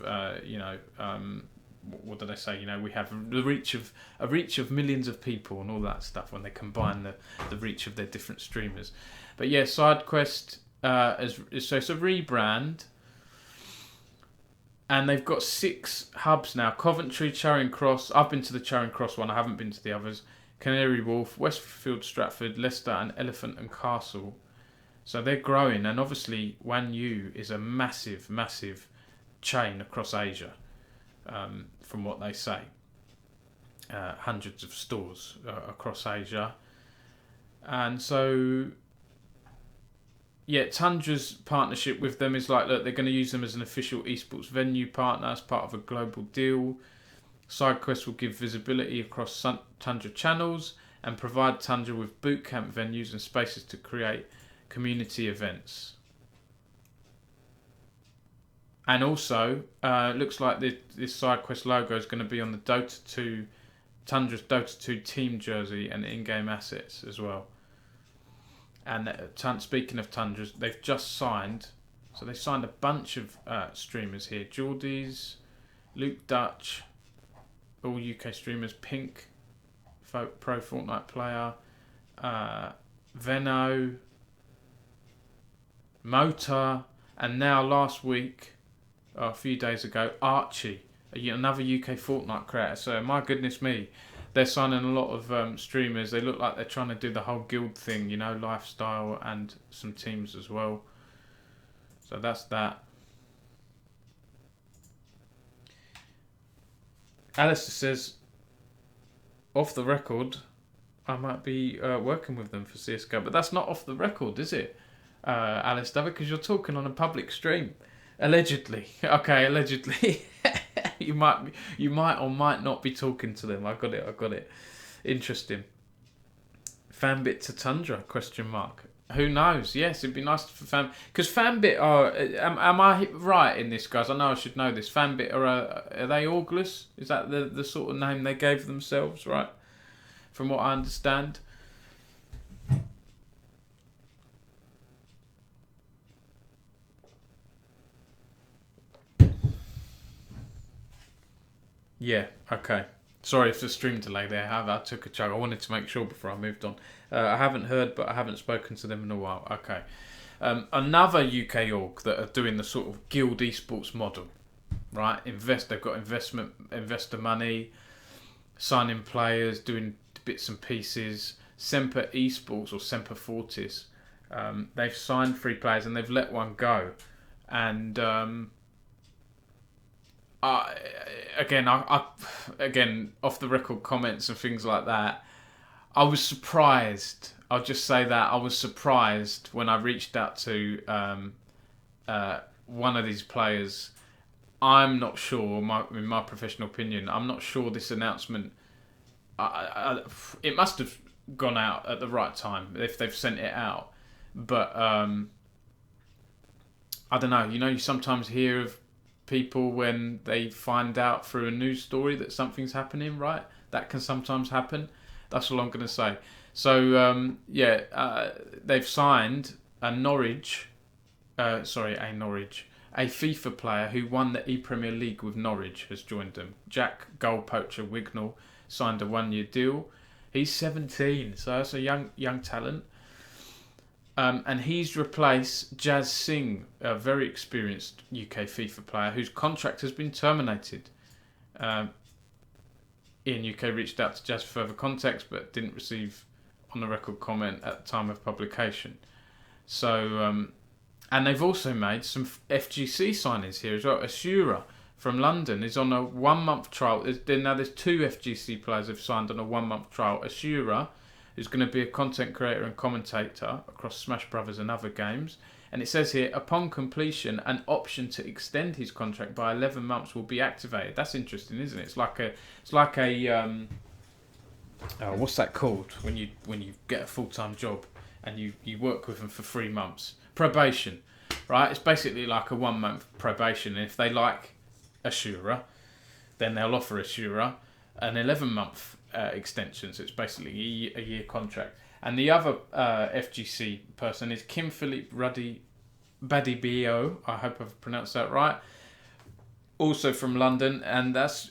what did I say? We have a reach of millions of people and all that stuff when they combine the reach of their different streamers. But yeah, SideQuest, so it's a rebrand. And they've got 6 hubs now. Coventry, Charing Cross. I've been to the Charing Cross one. I haven't been to the others. Canary Wharf, Westfield, Stratford, Leicester, and Elephant and Castle. So they're growing. And obviously, NUEL is a massive, massive chain across Asia, from what they say. Hundreds of stores across Asia. And so... yeah, Tundra's partnership with them is like, look, they're going to use them as an official esports venue partner as part of a global deal. SideQuest will give visibility across Tundra channels and provide Tundra with bootcamp venues and spaces to create community events. And also, looks like this SideQuest logo is going to be on the Tundra's Dota 2 team jersey and in-game assets as well. And speaking of Tundras, they've just signed. So they signed a bunch of streamers here. Geordies, Luke Dutch, all UK streamers. Pink, pro Fortnite player. Veno, Motor, and now last week, a few days ago, Archie, another UK Fortnite creator. So my goodness me. They're signing a lot of streamers. They look like they're trying to do the whole guild thing, lifestyle, and some teams as well. So that's that. Alastair says, off the record, I might be working with them for CSGO. But that's not off the record, is it, Alastair? Because you're talking on a public stream. Allegedly. Okay, allegedly. You might or might not be talking to them. I got it. Interesting. Fanbit to Tundra? ? Who knows? Yes, it'd be nice for because Fanbit are. Am I right in this, guys? I know I should know this. Fanbit are they August? Is that the sort of name they gave themselves? Right, from what I understand. Yeah, okay. Sorry for the stream delay there. I took a chug. I wanted to make sure before I moved on. I haven't heard, but I haven't spoken to them in a while. Okay. Another UK org that are doing the sort of guild esports model, right? They've got investor money, signing players, doing bits and pieces. Semper Esports or Semper Fortis. They've signed 3 players and they've let one go. And... again, off the record comments and things like that, I was surprised. I'll just say that I was surprised when I reached out to one of these players. I'm not sure, in my professional opinion, I'm not sure this announcement. It must have gone out at the right time if they've sent it out, but I don't know. You sometimes hear of people when they find out through a news story that something's happening, right? That can sometimes happen. That's all I'm going to say. So, they've signed a FIFA player who won the E-Premier League with Norwich has joined them. Jack Goal Poacher Wignall signed a 1-year deal. He's 17, so that's a young talent. And he's replaced Jazz Singh, a very experienced UK FIFA player whose contract has been terminated. Ian UK reached out to Jazz for further context, but didn't receive on the record comment at the time of publication. So, and they've also made some FGC signings here as well. Asura from London is on a 1-month trial. There's 2 FGC players have signed on a 1-month trial. Asura, who's going to be a content creator and commentator across Smash Brothers and other games. And it says here, upon completion, an option to extend his contract by 11 months will be activated. That's interesting, isn't it? It's like a what's that called when you get a full-time job and you work with them for 3 months? Probation. right? It's basically like a 1 month probation. And if they like a Shura, then they'll offer a Shura an 11-month extension. So it's basically a year contract. And the other FGC person is Kim Philippe Ruddy Badibio. I hope I've pronounced that right. Also from London, and that's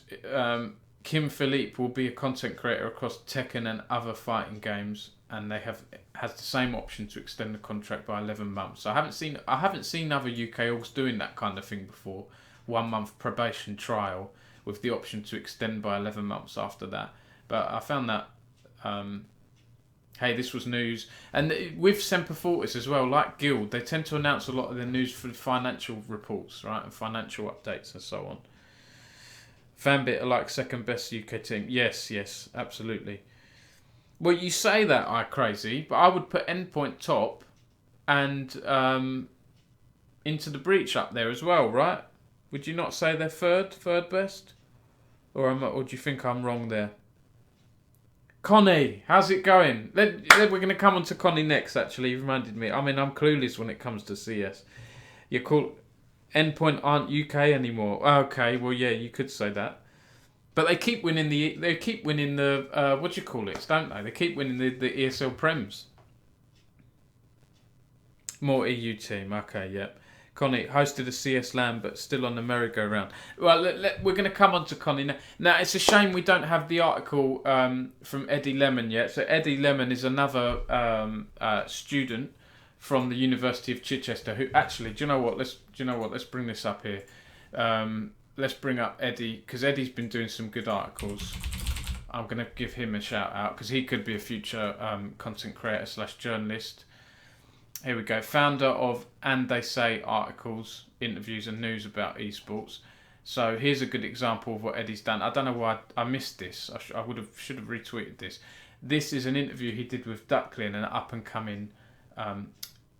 Kim Philippe will be a content creator across Tekken and other fighting games, and they has the same option to extend the contract by 11 months. So I haven't seen other UK orgs doing that kind of thing before. 1 month probation trial with the option to extend by 11 months after that. But I found that hey, this was news. And with Semper Fortis as well, like Guild, they tend to announce a lot of their news for financial reports, right, and financial updates and so on. Fanbit are like second best UK team. Yes, absolutely. Well, you say that, crazy, but I would put Endpoint top and Into the Breach up there as well, right? Would you not say they're third best? Or do you think I'm wrong there? Connie, how's it going? We're going to come on to Connie next, actually. You reminded me. I mean, I'm clueless when it comes to CS. You call Endpoint aren't UK anymore. Okay, well, yeah, you could say that. But they keep winning the what do you call it, don't they? They keep winning the ESL Prems. More EU team. Okay, yep. Connie hosted a CS LAN, but still on the merry-go-round. Well, we're going to come on to Connie now. Now, it's a shame we don't have the article from Eddie Lemon yet. So Eddie Lemon is another student from the University of Chichester who actually, do you know what? Let's bring this up here. Let's bring up Eddie, because Eddie's been doing some good articles. I'm going to give him a shout out because he could be a future content creator / journalist. Here we go. Founder of And They Say articles, interviews and news about esports. So here's a good example of what Eddie's done. I don't know why I missed this. I should have retweeted this. This is an interview he did with Ducklin, an up and coming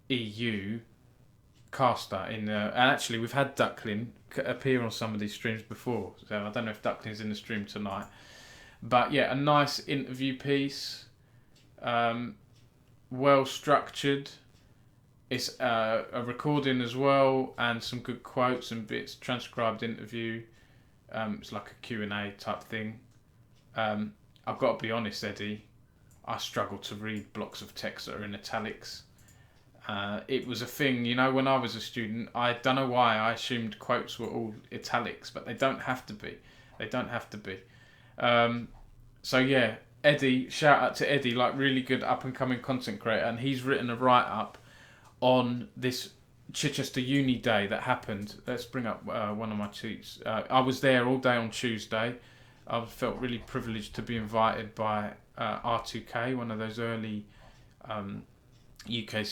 EU caster. And actually, we've had Ducklin appear on some of these streams before. So I don't know if Ducklin's in the stream tonight. But yeah, a nice interview piece. Well structured. It's a recording as well, and some good quotes and bits, transcribed interview. It's like a Q&A type thing. I've got to be honest, Eddie, I struggle to read blocks of text that are in italics. It was a thing, when I was a student, I don't know why I assumed quotes were all italics, but they don't have to be. So yeah, Eddie, shout out to Eddie, like really good up and coming content creator, and he's written a write-up on this Chichester Uni Day that happened. Let's bring up one of my tweets. I was there all day on Tuesday. I felt really privileged to be invited by R2K, one of those early UK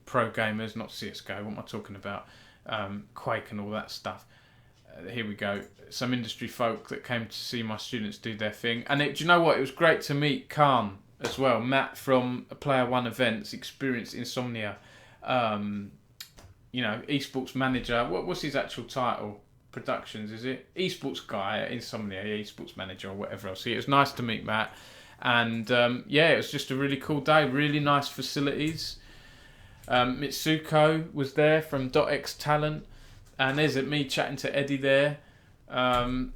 pro gamers, not CSGO. What am I talking about? Quake and all that stuff. Here we go. Some industry folk that came to see my students do their thing. And do you know what? It was great to meet Khan as well. Matt from Player One Events, experienced insomnia. Esports manager. What's his actual title? Productions, is it? Esports guy at Insomnia, esports manager or whatever else. So it was nice to meet Matt. And it was just a really cool day. Really nice facilities. Mitsuko was there from .x Talent. And there's me chatting to Eddie there. And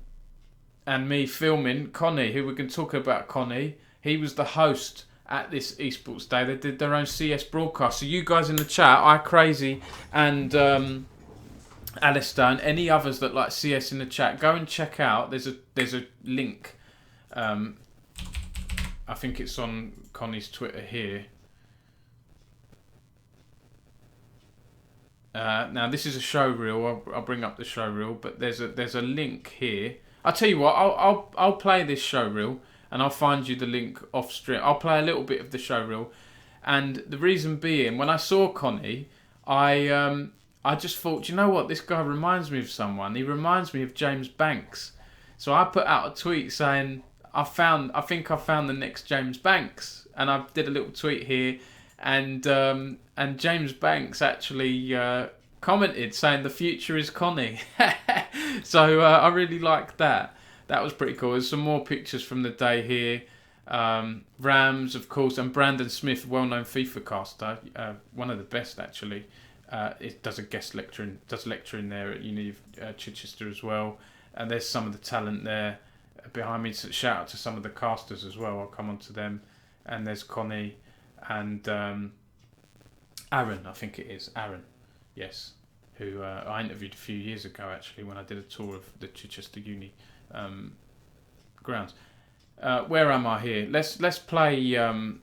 me filming Connie, who we can talk about Connie. He was the host at this esports day. They did their own CS broadcast. So you guys in the chat, Crazy and Alastair and any others that like CS in the chat, go and check out. There's a link. I think it's on Connie's Twitter here. Now this is a show reel. I'll bring up the show reel, but there's a link here. I'll tell you what. I'll play this show reel. And I'll find you the link off stream. I'll play a little bit of the show reel. And the reason being, when I saw Connie, I just thought, you know what, this guy reminds me of someone. He reminds me of James Banks. So I put out a tweet saying, I think I found the next James Banks. And I did a little tweet here. And James Banks actually commented saying the future is Connie. So I really liked that. That was pretty cool. There's some more pictures from the day here. Rams, of course, and Brandon Smith, well-known FIFA caster, one of the best actually. It does a guest lecturing, does lecturing there at Uni of Chichester as well. And there's some of the talent there behind me. So shout out to some of the casters as well. I'll come on to them. And there's Connie and Aaron, I think it is. Aaron, yes. Who I interviewed a few years ago, actually, when I did a tour of the Chichester Uni grounds. Where am I here? Let's play... I'll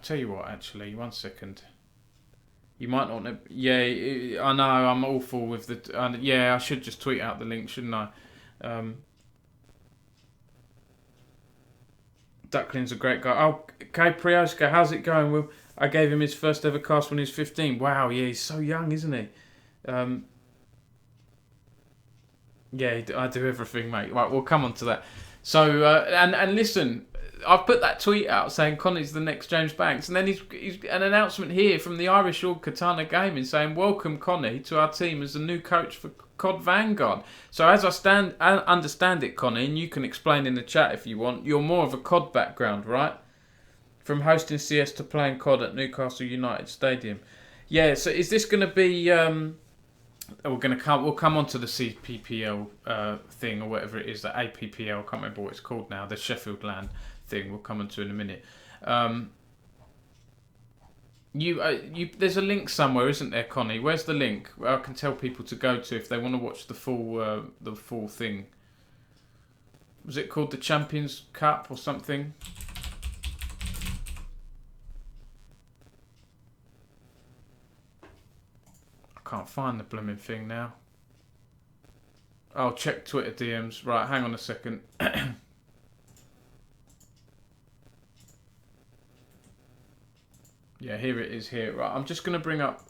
tell you what, actually. 1 second. You might not know... Yeah, I know, I'm awful with the... yeah, I should just tweet out the link, shouldn't I? Duckling's a great guy. Oh, Kay Prioska, how's it going? Well, I gave him his first ever cast when he was 15. Wow, yeah, he's so young, isn't he? Yeah, I do everything, mate. Right, we'll come on to that. So, and listen, I've put that tweet out saying Connie's the next James Banks, and then he's an announcement here from the Irish Org Katana Gaming saying, welcome Connie to our team as the new coach for COD Vanguard. So as I understand it, Connie, and you can explain in the chat if you want, you're more of a COD background, right? From hosting CS to playing COD at Newcastle United Stadium. Yeah, so is this going to be... we'll come on to the CPPL thing or whatever it is, the APPL, I can't remember what it's called now, the Sheffield LAN thing, we'll come on to in a minute. There's a link somewhere, isn't there, Connie? Where's the link? I can tell people to go to if they want to watch the full thing. Was it called the Champions Cup or something? I can't find the blooming thing now. I'll check Twitter DMs. Right, hang on a second. Yeah, here it is. Here, right. I'm just gonna bring up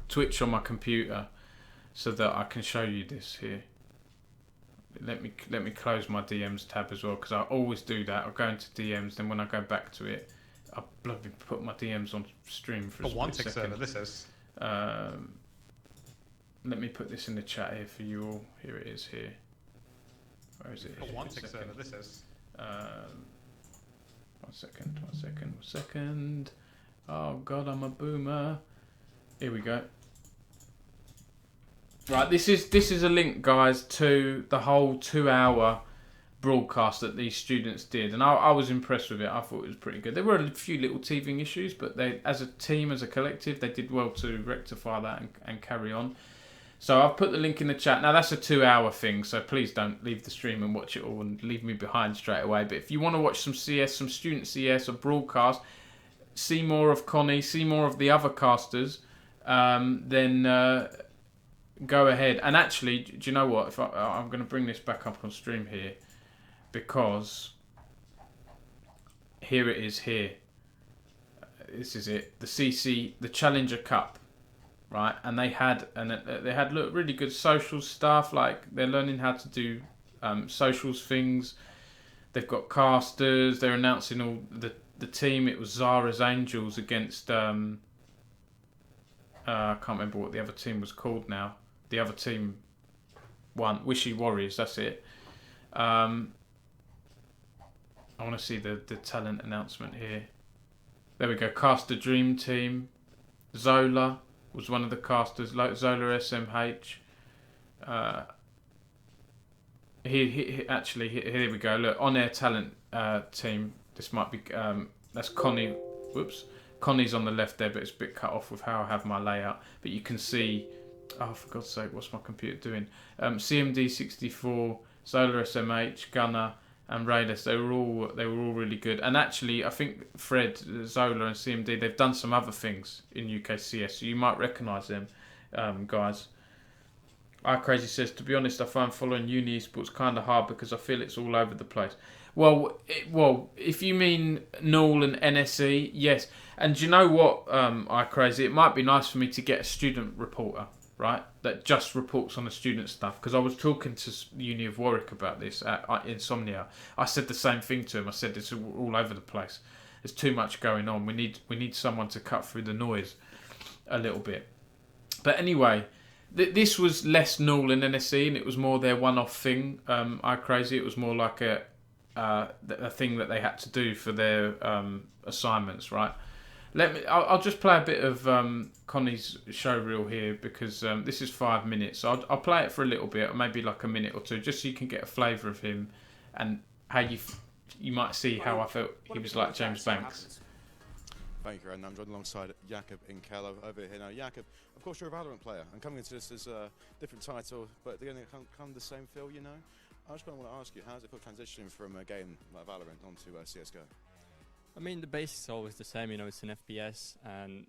Twitch on my computer so that I can show you this here. Let me close my DMs tab as well, because I always do that. I'll go into DMs, then when I go back to it, I'll bloody put my DMs on stream for a split second. Server, this is. Let me put this in the chat here for you all. Here it is. Here. Where is it? One server, this is. 1 second. Oh God, I'm a boomer. Here we go. Right, this is a link, guys, to the whole 2-hour broadcast that these students did, and I was impressed with it. I thought it was pretty good. There were a few little teething issues, but they, as a team, as a collective, they did well to rectify that and carry on. So I've put the link in the chat. Now that's a 2-hour thing, so please don't leave the stream and watch it all and leave me behind straight away. But if you want to watch some CS, some student CS or broadcast, see more of Connie, see more of the other casters, then go ahead. And actually, do you know what? If I'm going to bring this back up on stream here, because here it is here. This is it. The Challenger Cup. Right, and they had really good social stuff. Like they're learning how to do socials things. They've got casters. They're announcing all the team. It was Zara's Angels against I can't remember what the other team was called now. The other team won. Wishy Warriors. That's it. I want to see the talent announcement here. There we go. Caster Dream Team. Zola was one of the casters, like Zola SMH. Here we go. Look, on air talent team. This might be that's Connie. Whoops, Connie's on the left there, but it's a bit cut off with how I have my layout. But you can see. Oh, for God's sake, what's my computer doing? CMD64, Zola SMH, Gunner, and Raiders. They were all really good. And actually, I think Fred, Zola, and CMD, they've done some other things in UKCS, so you might recognise them, guys. Crazy says, to be honest, I find following uni esports kind of hard because I feel it's all over the place. Well, if you mean NUEL and NSE, yes. And do you know what, Crazy? It might be nice for me to get a student reporter, right, that just reports on the student stuff, because I was talking to the Uni of Warwick about this at Insomnia. I said the same thing to him. I said it's all over the place. There's too much going on. We need someone to cut through the noise a little bit. But anyway, this was less NUEL and NSE, and it was more their one-off thing. Crazy. It was more like a thing that they had to do for their assignments, right? I'll just play a bit of Connie's show reel here because this is 5 minutes. So I'll play it for a little bit, or maybe like a minute or two, just so you can get a flavour of him and how you might see how I felt he was like James Banks. Thank you, and I'm joined alongside Jakob in Kello over here now. Jakob, of course you're a Valorant player, and coming into this as a different title, but they're going to come the same feel, you know. I just kind of want to ask you, how does it feel transitioning from a game like Valorant onto CSGO? I mean, the basics are always the same, you know, it's an FPS, and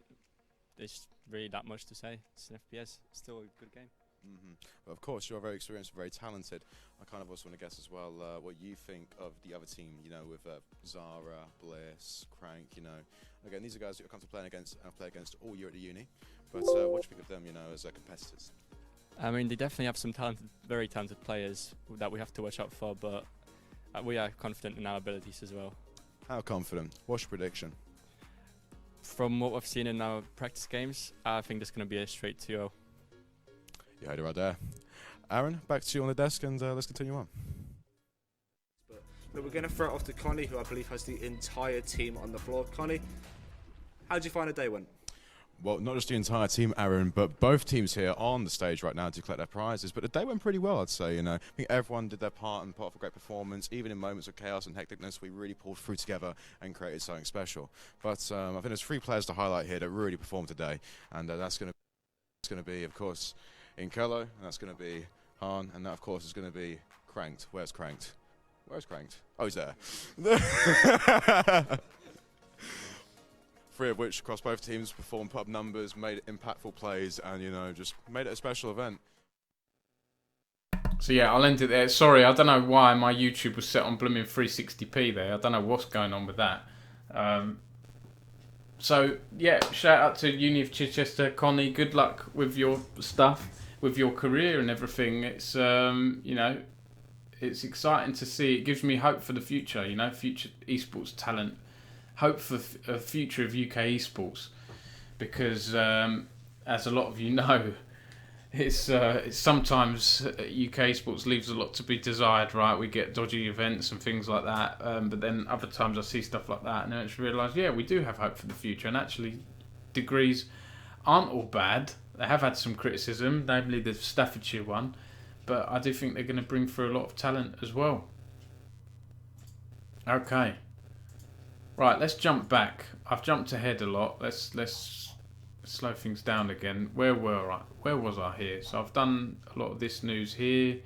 there's really that much to say. It's an FPS, still a good game. But of course, you're very experienced, very talented. I kind of also want to guess as well what you think of the other team, you know, with Zara, Bliss, Crank, you know. Again, these are guys that come to play against all year at the uni. But what do you think of them, you know, as competitors? I mean, they definitely have some talented, very talented players that we have to watch out for, but we are confident in our abilities as well. How confident? What's your prediction? From what we've seen in our practice games, I think there's going to be a straight 2-0. You heard it right there. Aaron, back to you on the desk, and let's continue on. But we're going to throw it off to Connie, who I believe has the entire team on the floor. Connie, how did you find the day went? Well, not just the entire team, Aaron, but both teams here on the stage right now to collect their prizes. But the day went pretty well, I'd say. You know, I think everyone did their part and put off a great performance. Even in moments of chaos and hecticness, we really pulled through together and created something special. But I think there's 3 players to highlight here that really performed today, and that's going to be, of course, Inkello, and that's going to be Han, and that, of course, is going to be Cranked. Where's Cranked? Where's Cranked? Oh, he's there. 3 of which across both teams performed, put up numbers, made impactful plays, and, you know, just made it a special event. So yeah, I'll end it there. Sorry, I don't know why my YouTube was set on blooming 360p there. I don't know what's going on with that. So yeah, shout out to Uni of Chichester, Connie. Good luck with your stuff, with your career and everything. It's you know, it's exciting to see. It gives me hope for the future. You know, future esports talent. Hope for a future of UK esports, because as a lot of you know, it's sometimes UK esports leaves a lot to be desired. Right, we get dodgy events and things like that, but then other times I see stuff like that, and then I just realise, yeah, we do have hope for the future. And actually, degrees aren't all bad. They have had some criticism, namely the Staffordshire one, but I do think they're going to bring through a lot of talent as well. Okay. Right, let's jump back. I've jumped ahead a lot. Let's slow things down again. Where was I here? So I've done a lot of this news here.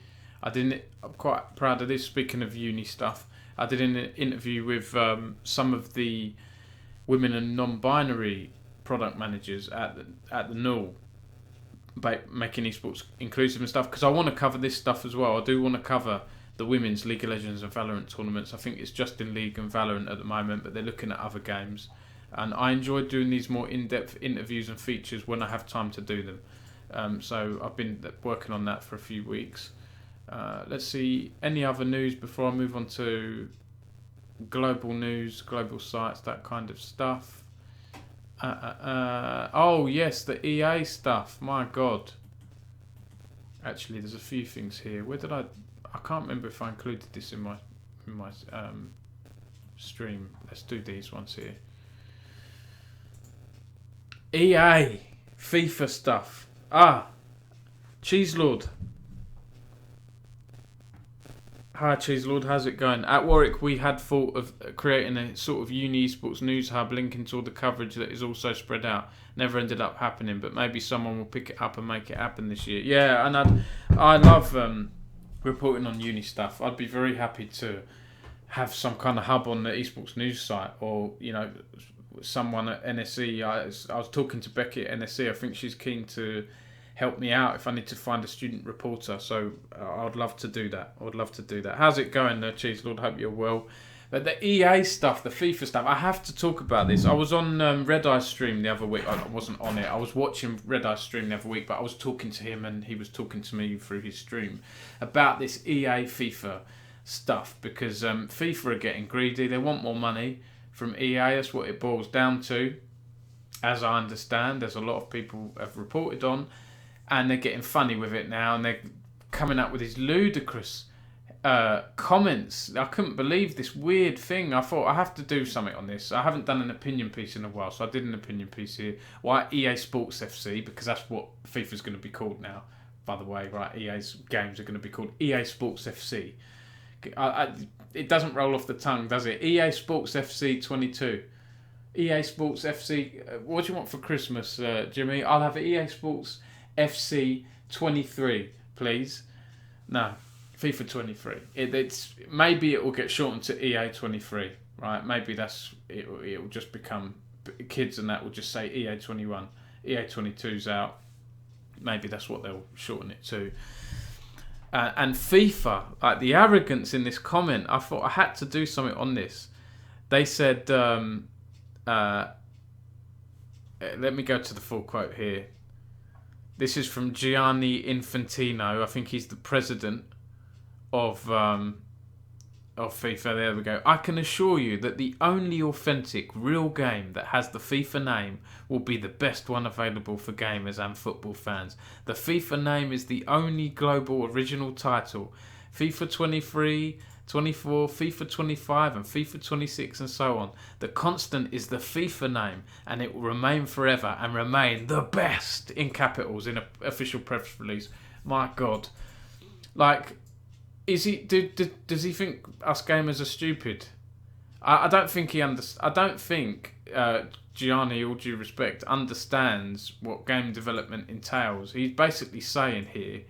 I'm quite proud of this. Speaking of uni stuff, I did an interview with some of the women and non-binary product managers at the NUEL, making esports inclusive and stuff, because I want to cover this stuff as well. I do want to cover the women's League of Legends and Valorant tournaments. I think it's just in League and Valorant at the moment, but they're looking at other games. And I enjoy doing these more in-depth interviews and features when I have time to do them. So I've been working on that for a few weeks. Let's see, any other news before I move on to global news, global sites, that kind of stuff. Oh yes, the EA stuff. My God. Actually, there's a few things here. Where did I can't remember if I included this in my stream. Let's do these ones here. EA FIFA stuff. Cheese Lord. Hi Cheese Lord, how's it going? At Warwick, we had thought of creating a sort of uni esports news hub linking to all the coverage that is also spread out. Never ended up happening, but maybe someone will pick it up and make it happen this year. Yeah, and I love reporting on uni stuff. I'd be very happy to have some kind of hub on the esports news site, or, you know, someone at NSE. I was talking to Becky at NSE. I think she's keen to help me out if I need to find a student reporter. So I'd love to do that. How's it going there, Cheese Lord? Hope you're well. But the EA stuff, the FIFA stuff, I have to talk about this. I was on Red Eye stream the other week. I wasn't on it. I was watching Red Eye stream the other week, but I was talking to him and he was talking to me through his stream about this EA FIFA stuff, because FIFA are getting greedy. They want more money from EA. That's what it boils down to, as I understand. There's a lot of people have reported on, and they're getting funny with it now, and they're coming up with these ludicrous comments. I couldn't believe this weird thing. I thought I have to do something on this. I haven't done an opinion piece in a while, so I did an opinion piece here. Why EA Sports FC? Because that's what FIFA's going to be called now. By the way, right? EA's games are going to be called EA Sports FC. It doesn't roll off the tongue, does it? EA Sports FC 22. EA Sports FC. What do you want for Christmas, Jimmy? I'll have EA Sports FC 23, please. No, FIFA 23. It's maybe it will get shortened to EA 23, right? Maybe it will just become kids and that will just say EA 21. EA 22's out. Maybe that's what they'll shorten it to. And FIFA, like the arrogance in this comment, I thought I had to do something on this. They said, let me go to the full quote here. This is from Gianni Infantino. I think he's the president of FIFA. There we go. I can assure you that the only authentic, real game that has the FIFA name will be the best one available for gamers and football fans. The FIFA name is the only global original title. FIFA 23, 24, FIFA 25 and FIFA 26 and so on. The constant is the FIFA name and it will remain forever and remain the best in capitals in an official press release. My God. Like, does he think us gamers are stupid? I don't think he I don't think Gianni, all due respect, understands what game development entails. He's basically saying here,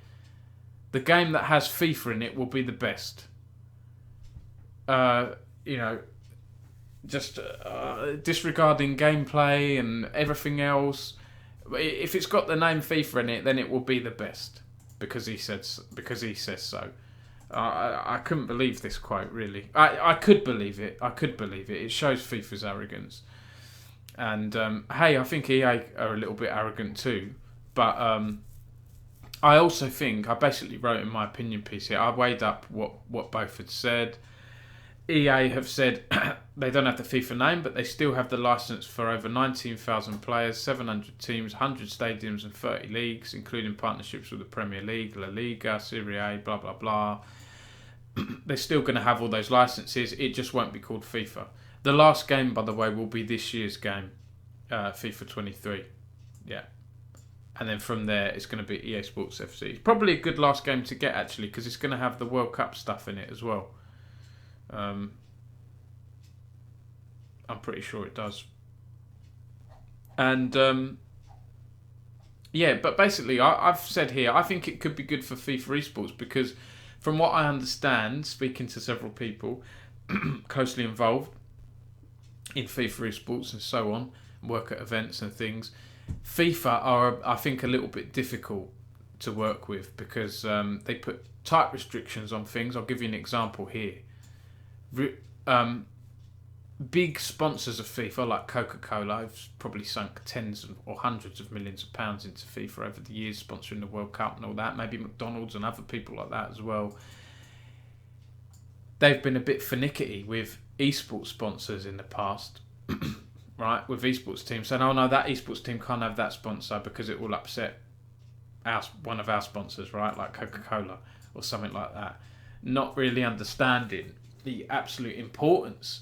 the game that has FIFA in it will be the best. Just disregarding gameplay and everything else. If it's got the name FIFA in it, then it will be the best because he says so. I couldn't believe this quote, really. I could believe it. It shows FIFA's arrogance. And hey, I think EA are a little bit arrogant too. But I also think, I basically wrote in my opinion piece here, I weighed up what both had said. EA have said they don't have the FIFA name, but they still have the license for over 19,000 players, 700 teams, 100 stadiums and 30 leagues, including partnerships with the Premier League, La Liga, Serie A, blah, blah, blah. They're still going to have all those licenses. It just won't be called FIFA. The last game, by the way, will be this year's game, FIFA 23. Yeah. And then from there, it's going to be EA Sports FC. It's probably a good last game to get, actually, because it's going to have the World Cup stuff in it as well. I'm pretty sure it does. And yeah, but basically I've said here, I think it could be good for FIFA Esports because from what I understand, speaking to several people closely involved in FIFA Esports and so on, work at events and things, FIFA are, I think, a little bit difficult to work with because they put tight restrictions on things. I'll give you an example here. Big sponsors of FIFA like Coca-Cola have probably sunk tens or hundreds of millions of pounds into FIFA over the years, sponsoring the World Cup and all that. Maybe McDonald's and other people like that as well. They've been a bit finicky with esports sponsors in the past, right? With esports teams saying, "Oh no, that esports team can't have that sponsor because it will upset one of our sponsors, right? Like Coca-Cola or something like that." Not really understanding the absolute importance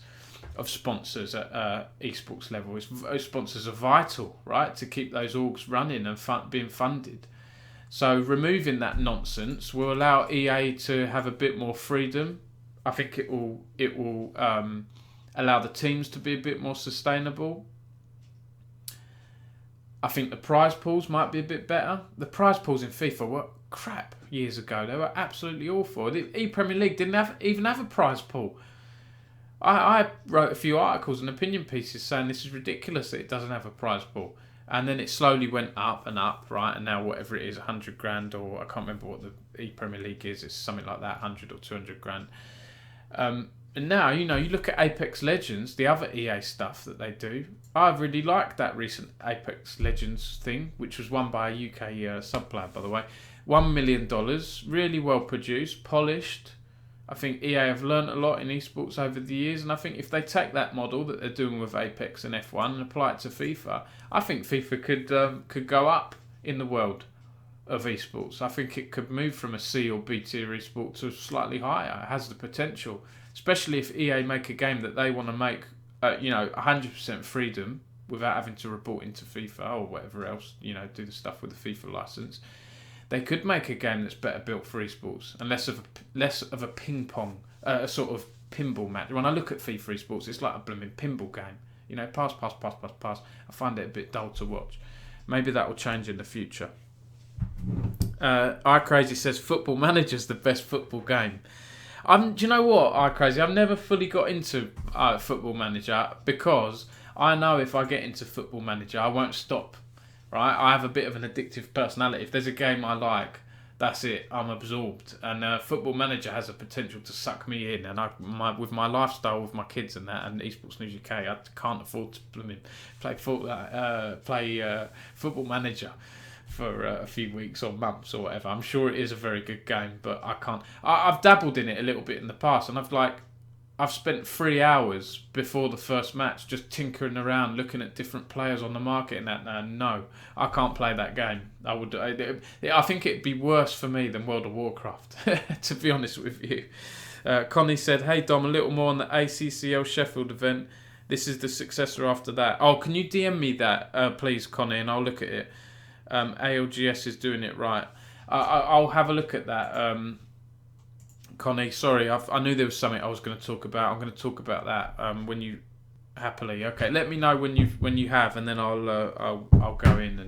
of sponsors at esports level. Those sponsors are vital, right, to keep those orgs running and being funded. So removing that nonsense will allow EA to have a bit more freedom. I think it will allow the teams to be a bit more sustainable. I think the prize pools might be a bit better. The prize pools in FIFA were crap years ago. They were absolutely awful. The E-Premier League didn't even have a prize pool. I wrote a few articles and opinion pieces saying this is ridiculous that it doesn't have a prize pool. And then it slowly went up and up, right? And now whatever it is, 100 grand, or I can't remember what the E-Premier League is. It's something like that, 100 or 200 grand. And now, you look at Apex Legends, the other EA stuff that they do. I really liked that recent Apex Legends thing, which was won by a UK sub-player, by the way. $1 million, really well produced, polished. I think EA have learnt a lot in esports over the years, and I think if they take that model that they're doing with Apex and F1 and apply it to FIFA, I think FIFA could go up in the world. of esports. I think it could move from a C or B tier esport to slightly higher. It has the potential, especially if EA make a game that they want to make, 100% freedom without having to report into FIFA or whatever else, do the stuff with the FIFA license. They could make a game that's better built for esports and less of a ping pong, a sort of pinball match. When I look at FIFA esports, it's like a blooming pinball game. Pass. I find it a bit dull to watch. Maybe that will change in the future. iCrazy says Football Manager's the best football game. Do you know what, iCrazy? I've never fully got into Football Manager because I know if I get into Football Manager, I won't stop. Right? I have a bit of an addictive personality. If there's a game I like, that's it. I'm absorbed. And Football Manager has a potential to suck me in. And with my lifestyle, with my kids and that, and Esports News UK, I can't afford to play Football Manager for a few weeks or months or whatever. I'm sure it is a very good game, but I can't. I've dabbled in it a little bit in the past, and I've spent 3 hours before the first match just tinkering around, looking at different players on the market and that. No, I can't play that game. I think it'd be worse for me than World of Warcraft, to be honest with you. Connie said, "Hey Dom, a little more on the ACCL Sheffield event. This is the successor after that." Oh, can you DM me that, please, Connie, and I'll look at it. ALGS is doing it right. I'll have a look at that. Connie, sorry, I knew there was something I was going to talk about. I'm going to talk about that when you happily. Okay, let me know when you have, and then I'll go in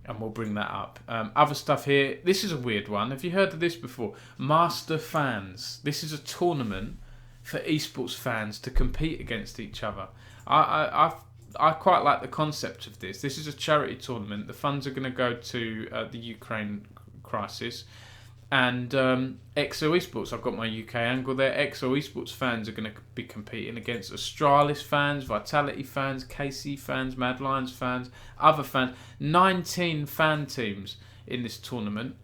and we'll bring that up. Other stuff here. This is a weird one. Have you heard of this before? Master Fans. This is a tournament for esports fans to compete against each other. I quite like the concept of this. This is a charity tournament. The funds are going to go to the Ukraine crisis. And EXO Esports, I've got my UK angle there. EXO Esports fans are going to be competing against Astralis fans, Vitality fans, KC fans, Mad Lions fans, other fans. 19 fan teams in this tournament.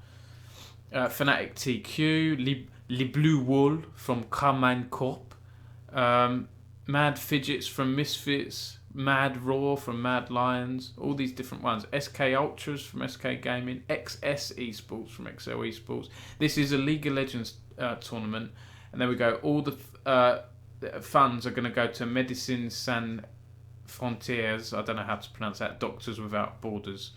Fnatic TQ, Les Blue Wall from Carmine Corp, Mad Fidgets from Misfits, Mad Raw from Mad Lions, all these different ones. SK Ultras from SK Gaming, XS Esports from XL Esports. This is a League of Legends tournament, and there we go. All the funds are going to go to Médecins Sans Frontières. I don't know how to pronounce that. Doctors Without Borders.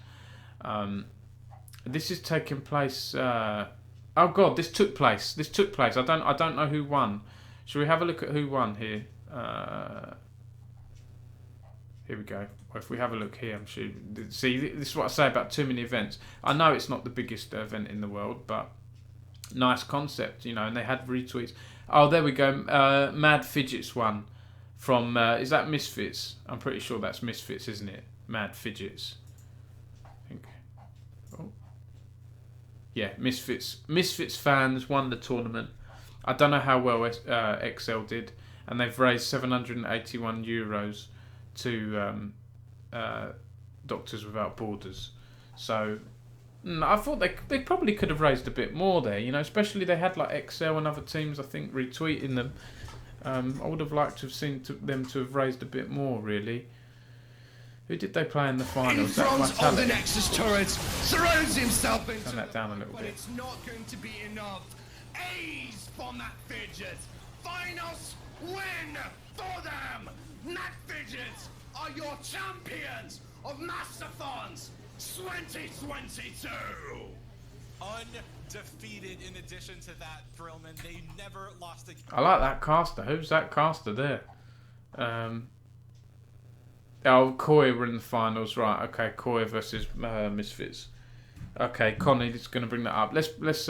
This is taking place. Oh God, this took place. I don't know who won. Shall we have a look at who won here? Here we go. Well, if we have a look here, I'm sure. See, this is what I say about too many events. I know it's not the biggest event in the world, but nice concept, and they had retweets. Oh, there we go. Mad Fidgets won from. Is that Misfits? I'm pretty sure that's Misfits, isn't it? Mad Fidgets. I think. Oh. Yeah, Misfits. Misfits fans won the tournament. I don't know how well XL did, and they've raised €781 to Doctors Without Borders. So I thought they probably could have raised a bit more there, especially they had like XL and other teams, I think, retweeting them. I would have liked to have seen them to have raised a bit more, really. Who did they play in the finals? In front of the Nexus turret, throws himself into turn that down a little but bit. It's not going to be enough. Ace for Matt Fidget. Finals win for them. Matt Fidget are your champions of Masterthons 2022. Undefeated in addition to that, Thrillman. They never lost a game. I like that caster. Who's that caster there? Oh, Koi were in the finals, right? Okay, Koi versus Misfits. Okay, Connie is going to bring that up. Let's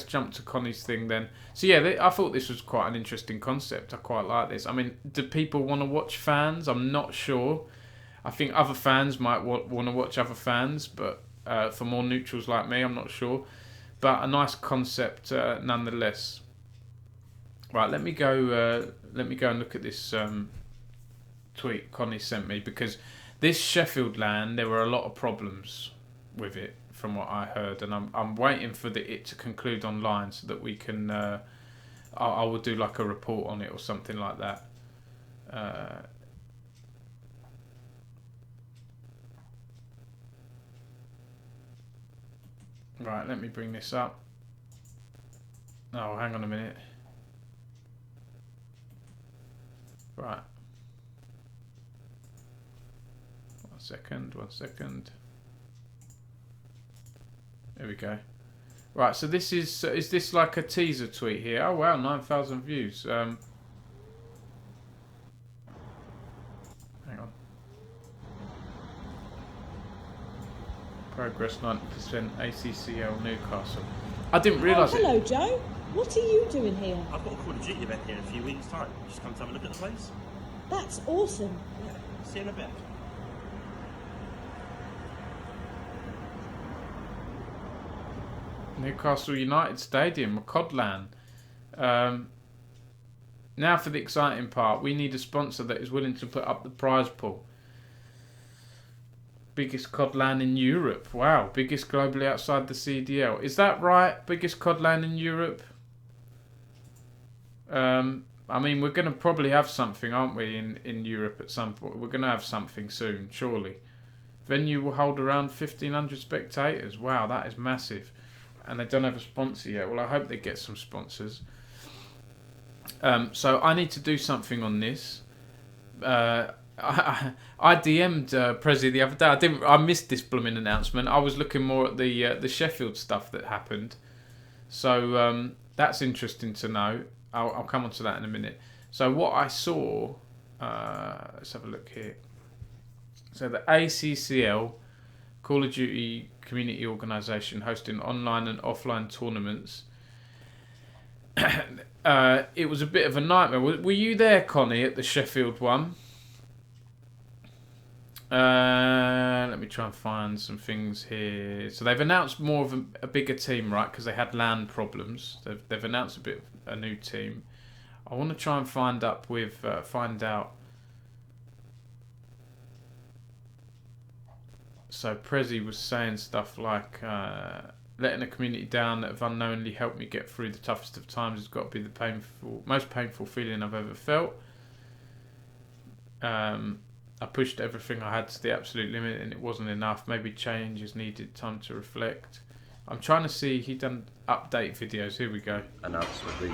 jump to Connie's thing then. So yeah, I thought this was quite an interesting concept. I quite like this. I mean, do people want to watch fans? I'm not sure. I think other fans might want to watch other fans, but for more neutrals like me, I'm not sure. But a nice concept nonetheless. Right, let me go and look at this tweet Connie sent me, because this Sheffield LAN, there were a lot of problems with it, from what I heard, and I'm waiting for it to conclude online so that we can. I will do like a report on it or something like that. Right, let me bring this up. Oh, hang on a minute. Right. 1 second, 1 second. There we go. Right, so this is this like a teaser tweet here? Oh wow, 9,000 views. Hang on. Progress 90% ACCL Newcastle. I didn't realise it. Hello, Joe. What are you doing here? I've got a Call of Duty event here in a few weeks' time. Just come to have a look at the place. That's awesome. Yeah, see you in a bit. Newcastle United Stadium, Codlan. Now for the exciting part. We need a sponsor that is willing to put up the prize pool. Biggest Codlan in Europe. Wow, biggest globally outside the CDL. Is that right? Biggest Codlan in Europe? I mean, we're going to probably have something, aren't we, in Europe at some point? We're going to have something soon, surely. Venue will hold around 1,500 spectators. Wow, that is massive. And they don't have a sponsor yet. Well, I hope they get some sponsors. So I need to do something on this. I DM'd Prezi the other day. I missed this blooming announcement. I was looking more at the Sheffield stuff that happened. So that's interesting to know. I'll come on to that in a minute. So what I saw, let's have a look here. So the ACCL, Call of Duty community organisation, hosting online and offline tournaments. It was a bit of a nightmare. Were you there, Connie, at the Sheffield one? Let me try and find some things here. So they've announced more of a bigger team, right? Because they had land problems. They've announced a new team. I want to try and find out. So Prezi was saying stuff like letting a community down that have unknowingly helped me get through the toughest of times has got to be the most painful feeling I've ever felt. I pushed everything I had to the absolute limit and it wasn't enough. Maybe change is needed, time to reflect. I'm trying to see, he done update videos. Here we go. Announced with the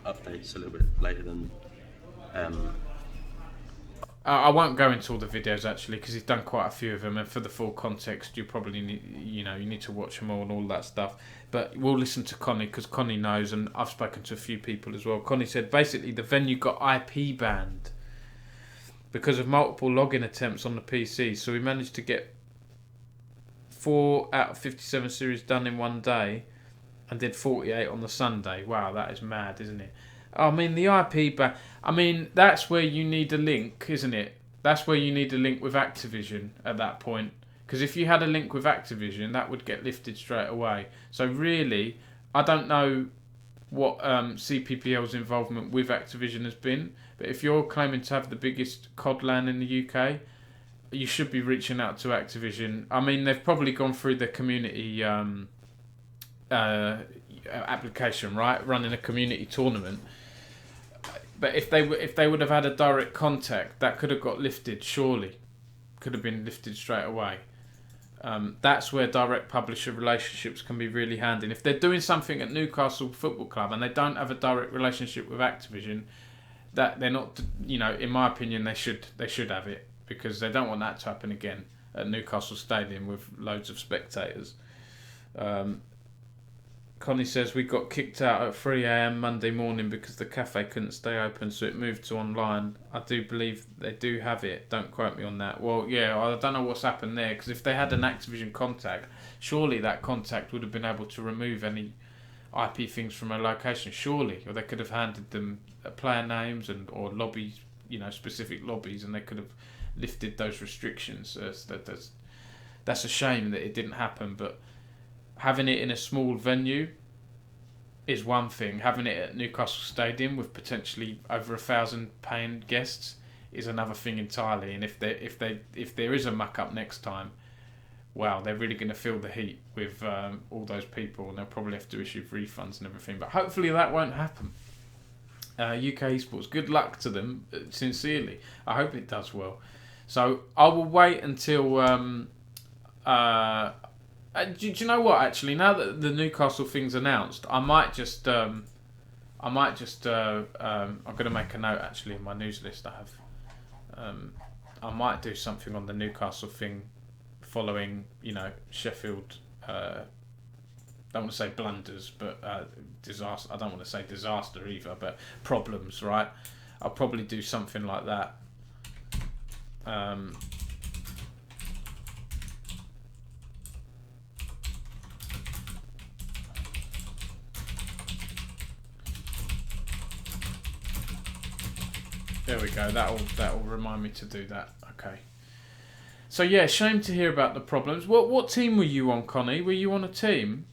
updates a little bit later than... I won't go into all the videos actually because he's done quite a few of them, and for the full context you probably need, you need to watch them all and all that stuff. But we'll listen to Connie because Connie knows, and I've spoken to a few people as well. Connie said basically the venue got IP banned because of multiple login attempts on the PC. So we managed to get 4 out of 57 series done in one day and did 48 on the Sunday. Wow, that is mad, isn't it? I mean, the IP ban... I mean, that's where you need a link, isn't it? That's where you need a link with Activision at that point. Because if you had a link with Activision, that would get lifted straight away. So really, I don't know what CPPL's involvement with Activision has been, but if you're claiming to have the biggest COD LAN in the UK, you should be reaching out to Activision. I mean, they've probably gone through their community application, right? Running a community tournament. But if they would have had a direct contact, that could have got lifted, surely. Could have been lifted straight away. That's where direct publisher relationships can be really handy. And if they're doing something at Newcastle Football Club and they don't have a direct relationship with Activision, that they're not, in my opinion, they should have it, because they don't want that to happen again at Newcastle Stadium with loads of spectators. Connie says we got kicked out at 3 a.m. Monday morning because the cafe couldn't stay open, so it moved to online. I do believe they do have it. Don't quote me on that. Well, yeah, I don't know what's happened there, because if they had an Activision contact, surely that contact would have been able to remove any IP things from a location, surely. Or they could have handed them player names or lobbies, specific lobbies, and they could have lifted those restrictions. That's a shame that it didn't happen, but having it in a small venue is one thing. Having it at Newcastle Stadium with potentially over 1,000 paying guests is another thing entirely. And if there is a muck up next time, wow, they're really going to feel the heat with all those people, and they'll probably have to issue refunds and everything. But hopefully that won't happen. UK Esports, good luck to them, sincerely. I hope it does well. So I will wait until Do you know what? Actually, now that the Newcastle thing's announced, I'm going to make a note actually in my news list. I might do something on the Newcastle thing, following Sheffield. I don't want to say blunders, but disaster. I don't want to say disaster either, but problems, right? I'll probably do something like that. There we go. That'll remind me to do that. Okay. So yeah, shame to hear about the problems. What team were you on, Connie? Were you on a team?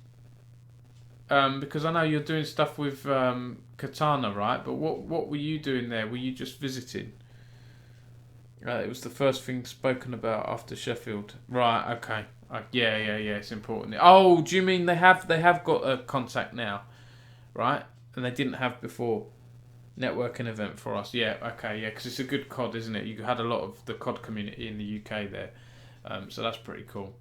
Because I know you're doing stuff with Katana, right? But what were you doing there? Were you just visiting? It was the first thing spoken about after Sheffield. Right. Okay. Yeah. It's important. Oh, do you mean they have got a contact now, right? And they didn't have before. Networking event for us. Yeah. Okay. Yeah. Because it's a good COD, isn't it? You had a lot of the COD community in the UK there, so that's pretty cool.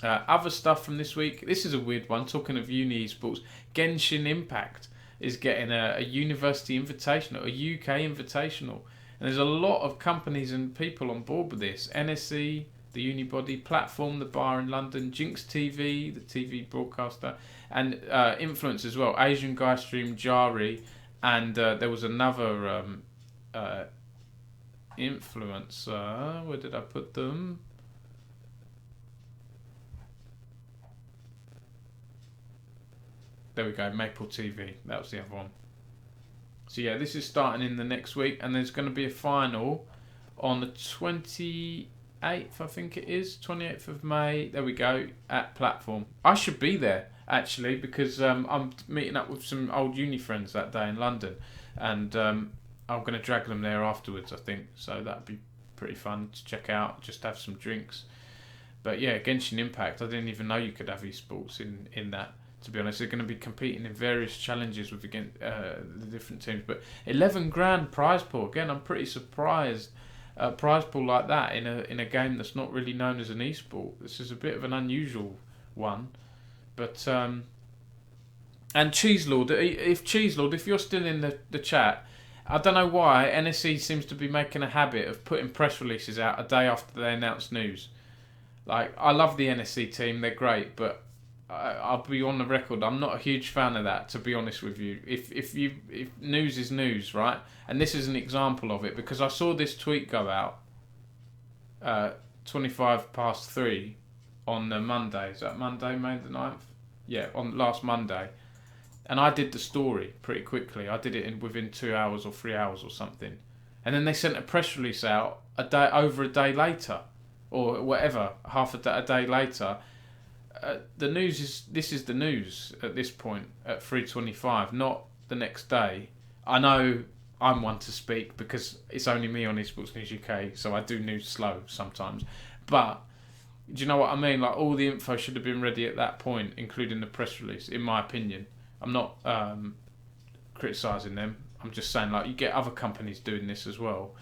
Other stuff from this week. This is a weird one. Talking of uni esports, Genshin Impact is getting a university invitational, a UK invitational, and there's a lot of companies and people on board with this. NSE, the Unibody, Platform, the bar in London, Jinx TV, the TV broadcaster, and influence as well. Asian Guy Stream, Jari, and there was another influencer. Where did I put them? There we go, Maple TV. That was the other one. So yeah, this is starting in the next week, and there's going to be a final on the 28th, I think it is, 28th of May. There we go, at Platform. I should be there actually, because I'm meeting up with some old uni friends that day in London, and I'm going to drag them there afterwards, I think. So that'd be pretty fun to check out, just have some drinks. But yeah, Genshin Impact, I didn't even know you could have esports in that. To be honest, they're going to be competing in various challenges with the different teams. But 11 grand prize pool, again, I'm pretty surprised. Prize pool like that in a game that's not really known as an esport. This is a bit of an unusual one. But and Cheeselord, if you're still in the chat, I don't know why NSE seems to be making a habit of putting press releases out a day after they announce news. Like, I love the NSE team, they're great, but I'll be on the record, I'm not a huge fan of that, to be honest with you. If news is news, right? And this is an example of it, because I saw this tweet go out 3:25 on the Monday. Is that Monday, May the 9th? Yeah, on last Monday. And I did the story pretty quickly. I did it within 2 hours or 3 hours or something. And then they sent a press release out over a day later, or whatever, a day later. The news is the news at this point at 3:25, not the next day. I know I'm one to speak because it's only me on Esports News UK, so I do news slow sometimes. But do you know what I mean? Like, all the info should have been ready at that point, including the press release, in my opinion. I'm not criticising them. I'm just saying, like, you get other companies doing this as well.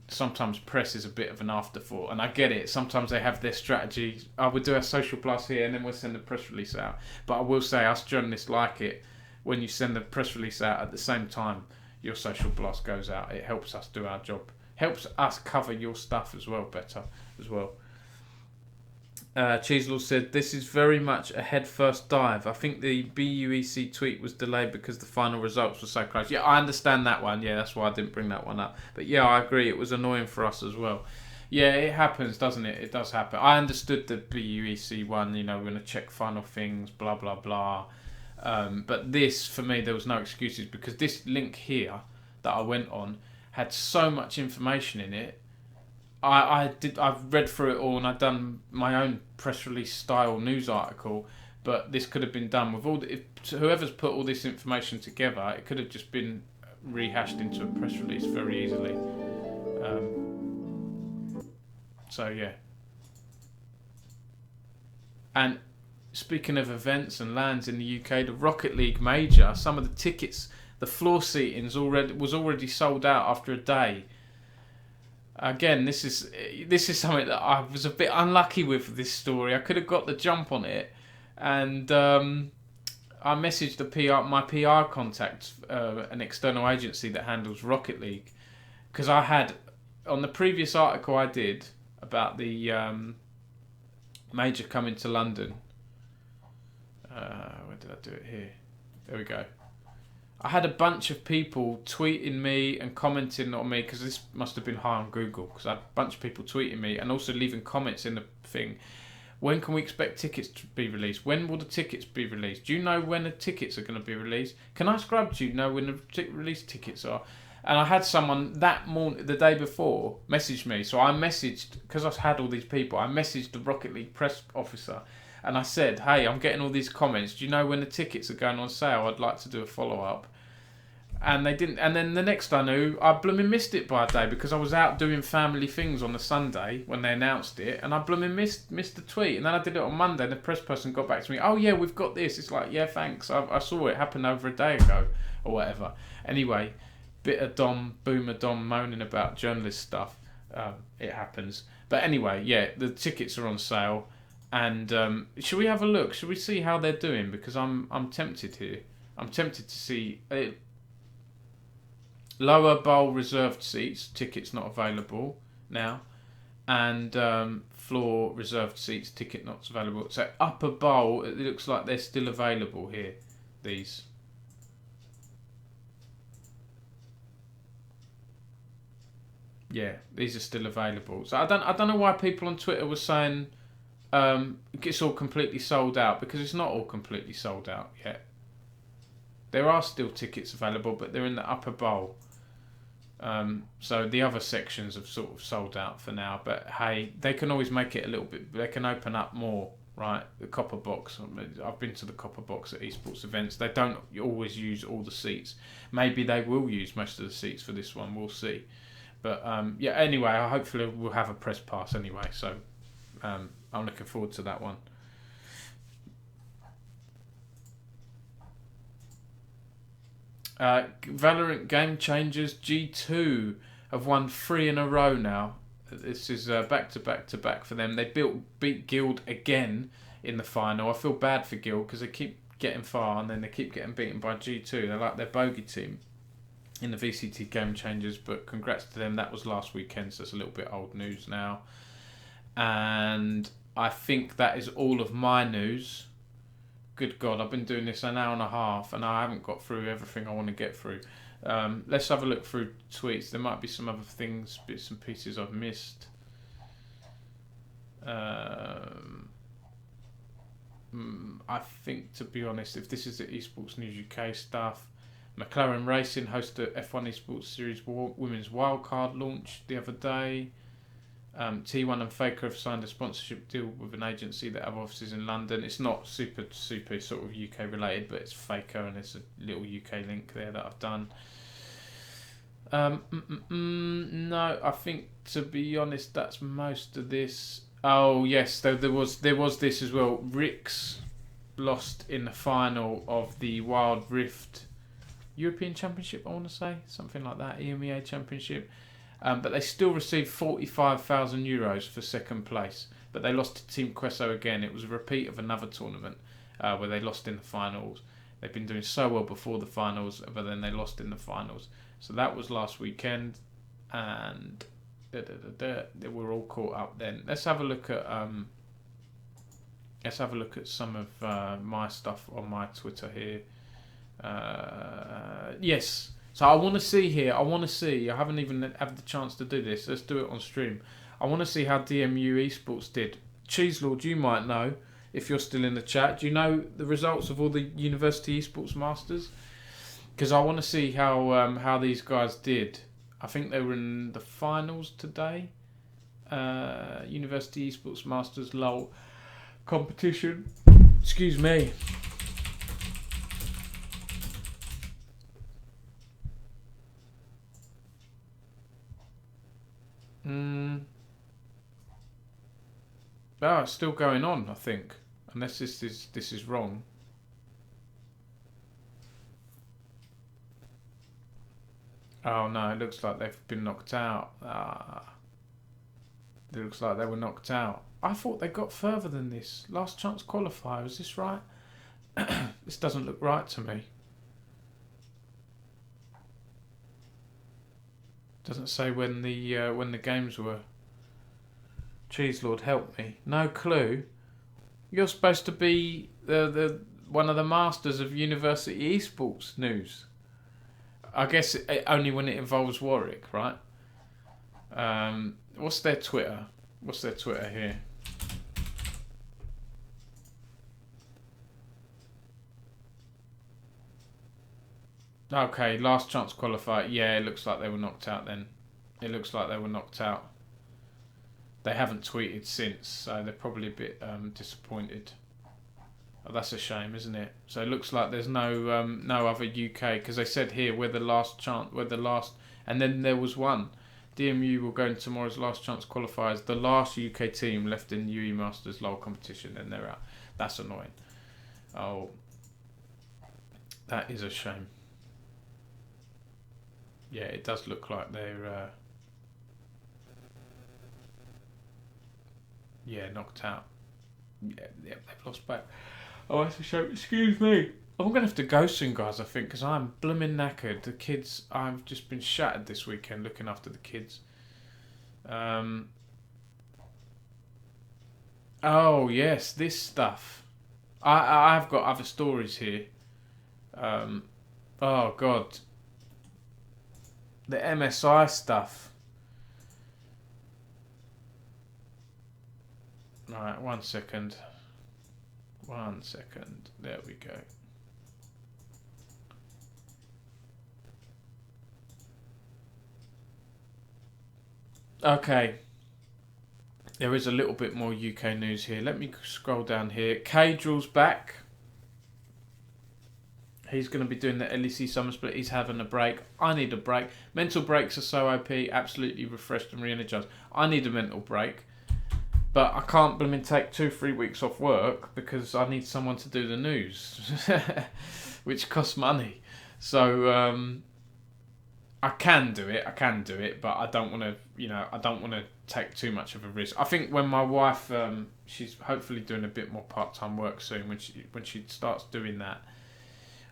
Sometimes press is a bit of an afterthought, and I get it. Sometimes they have their strategy. We'll do a social blast here and then we'll send a press release out. But I will say, us journalists like it when you send the press release out at the same time your social blast goes out. It helps us do our job. Helps us cover your stuff as well better as well. Cheeselord said, this is very much a head-first dive. I think the BUEC tweet was delayed because the final results were so close. Yeah, I understand that one. Yeah, that's why I didn't bring that one up. But yeah, I agree. It was annoying for us as well. Yeah, it happens, doesn't it? It does happen. I understood the BUEC one, we're going to check final things, blah, blah, blah. But this, for me, there was no excuses, because this link here that I went on had so much information in it. I've read through it all, and I've done my own press release style news article, but this could have been done with whoever's put all this information together, it could have just been rehashed into a press release very easily. So yeah. And speaking of events and lands in the UK, the Rocket League Major, some of the tickets, the floor seatings was already sold out after a day. Again, this is something that I was a bit unlucky with this story. I could have got the jump on it, and I messaged my PR contact, an external agency that handles Rocket League, because I had on the previous article I did about the major coming to London. Where did I do it here? There we go. I had a bunch of people tweeting me and commenting on me, because this must have been high on Google, because I had a bunch of people tweeting me and also leaving comments in the thing. When can we expect tickets to be released? When will the tickets be released? Do you know when the tickets are going to be released? Can I Scrub, do you know when the release tickets are? And I had someone that morning, the day before, message me. So I messaged, because I had all these people, I messaged the Rocket League press officer. And I said, hey, I'm getting all these comments. Do you know when the tickets are going on sale? I'd like to do a follow-up. And they didn't. And then the next I knew, I blooming missed it by a day, because I was out doing family things on the Sunday when they announced it. And I blooming missed the tweet. And then I did it on Monday, and the press person got back to me. Oh, yeah, we've got this. It's like, yeah, thanks. I saw it happen over a day ago or whatever. Anyway, bit of Boomer Dom moaning about journalist stuff. It happens. But anyway, yeah, the tickets are on sale. And should we have a look? Should we see how they're doing? Because I'm tempted here. I'm tempted to see lower bowl reserved seats, tickets not available now, and floor reserved seats, ticket not available. So upper bowl, it looks like they're still available here. These. Yeah, these are still available. So I don't know why people on Twitter were saying it's all completely sold out, because it's not all completely sold out yet. There are still tickets available, but they're in the upper bowl. So the other sections have sort of sold out for now. But hey, they can always make it a little bit. They can open up more, right? The Copper Box. I've been to the Copper Box at esports events. They don't always use all the seats. Maybe they will use most of the seats for this one. We'll see. But yeah. Anyway, hopefully we'll have a press pass anyway. So I'm looking forward to that one. Valorant Game Changers G2 have won 3 in a row now. This is back to back for them. They beat Guild again in the final. I feel bad for Guild, because they keep getting far and then they keep getting beaten by G2. They're like their bogey team in the VCT Game Changers, but congrats to them. That was last weekend, so it's a little bit old news now. And I think that is all of my news. Good God, I've been doing this an hour and a half and I haven't got through everything I want to get through. Let's have a look through tweets. There might be some other things, bits and pieces I've missed. I think, to be honest, if this is the Esports News UK stuff, McLaren Racing hosted F1 Esports Series Women's Wildcard launch the other day. T1 and Faker have signed a sponsorship deal with an agency that have offices in London. It's not super sort of UK related, but it's Faker and there's a little UK link there that I've done. No, I think, to be honest, that's most of this. Oh yes, there was this as well. Rix lost in the final of the Wild Rift European Championship, I want to say, something like that, EMEA Championship. But they still received €45,000 for second place. But they lost to Team Queso again. It was a repeat of another tournament where they lost in the finals. They've been doing so well before the finals, but then they lost in the finals. So that was last weekend, and we're all caught up then. Let's have a look at some of my stuff on my Twitter here. Yes. So I want to see here. I haven't even had the chance to do this. Let's do it on stream. I want to see how DMU Esports did. Cheeselord, you might know if you're still in the chat. Do you know the results of all the University Esports Masters? Because I want to see how these guys did. I think they were in the finals today. University Esports Masters LOL competition. Excuse me. Oh, it's still going on, I think. Unless this is wrong. Oh no, it looks like they've been knocked out. It looks like they were knocked out. I thought they got further than this. Last chance qualifier, is this right? This doesn't look right to me. Doesn't say when the games were. Cheese Lord, help me. No clue. You're supposed to be the one of the masters of university esports news. I guess only when it involves Warwick, right? What's their Twitter? What's their Twitter here? Okay, last chance qualifier. Yeah, it looks like they were knocked out then. It looks like they were knocked out. They haven't tweeted since, so they're probably a bit disappointed. Oh, that's a shame, isn't it? So it looks like there's no other UK, because they said here we're the last chance, and then there was one. DMU will go in tomorrow's last chance qualifiers. The last UK team left in UE Masters LOL competition, and they're out. That's annoying. Oh, that is a shame. Yeah, it does look like they're knocked out. Yeah, they've lost back. Oh, that's a shame. Excuse me. I'm gonna have to go soon, guys. I think because I'm blooming knackered. The kids. I've just been shattered this weekend looking after the kids. Oh yes, this stuff. I've got other stories here. Oh God. The MSI stuff. Right, 1 second. 1 second. There we go. Okay. There is a little bit more UK news here. Let me scroll down here. K-Drill's back. He's going to be doing the LEC Summer Split. He's having a break. I need a break. Mental breaks are so OP. Absolutely refreshed and re-energized. I need a mental break. But I can't blooming take 2-3 weeks off work because I need someone to do the news. Which costs money. So, I can do it. But I don't want to, take too much of a risk. I think when my wife, she's hopefully doing a bit more part-time work soon. When she starts doing that,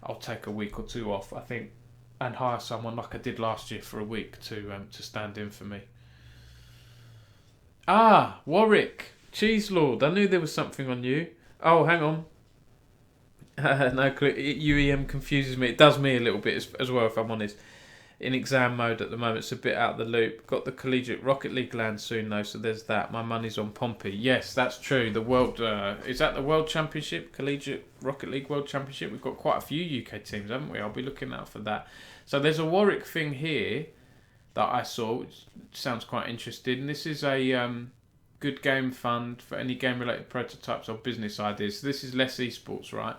I'll take a week or two off, I think, and hire someone like I did last year for a week to stand in for me. Ah, Warwick, Cheese Lord. I knew there was something on you. Oh, hang on. No clue. UEM confuses me. It does me a little bit as well, if I'm honest. In exam mode at the moment, it's a bit out of the loop. Got the Collegiate Rocket League land soon, though, so there's that. My money's on Pompey. Yes, that's true. The World... is that the World Championship? Collegiate Rocket League World Championship? We've got quite a few UK teams, haven't we? I'll be looking out for that. So there's a Warwick thing here that I saw, which sounds quite interesting. This is a good game fund for any game-related prototypes or business ideas. So this is less esports, right?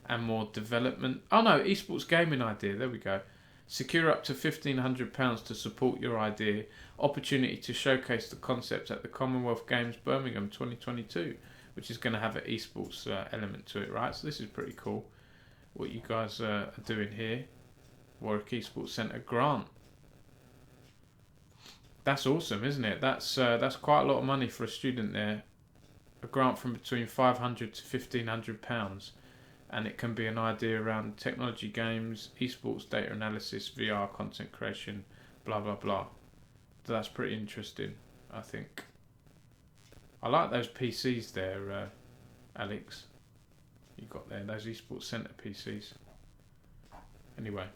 And more development. Oh, no, esports gaming idea. There we go. Secure up to £1,500 to support your idea. Opportunity to showcase the concept at the Commonwealth Games Birmingham 2022, which is going to have an esports element to it, right? So this is pretty cool what you guys are doing here. Warwick Esports Centre grant. That's awesome, isn't it? That's quite a lot of money for a student there. A grant from between £500 to £1,500. And it can be an idea around technology, games, esports, data analysis, VR, content creation, blah, blah, blah. So that's pretty interesting, I think. I like those PCs there, Alex. You got there, those Esports Centre PCs. Anyway.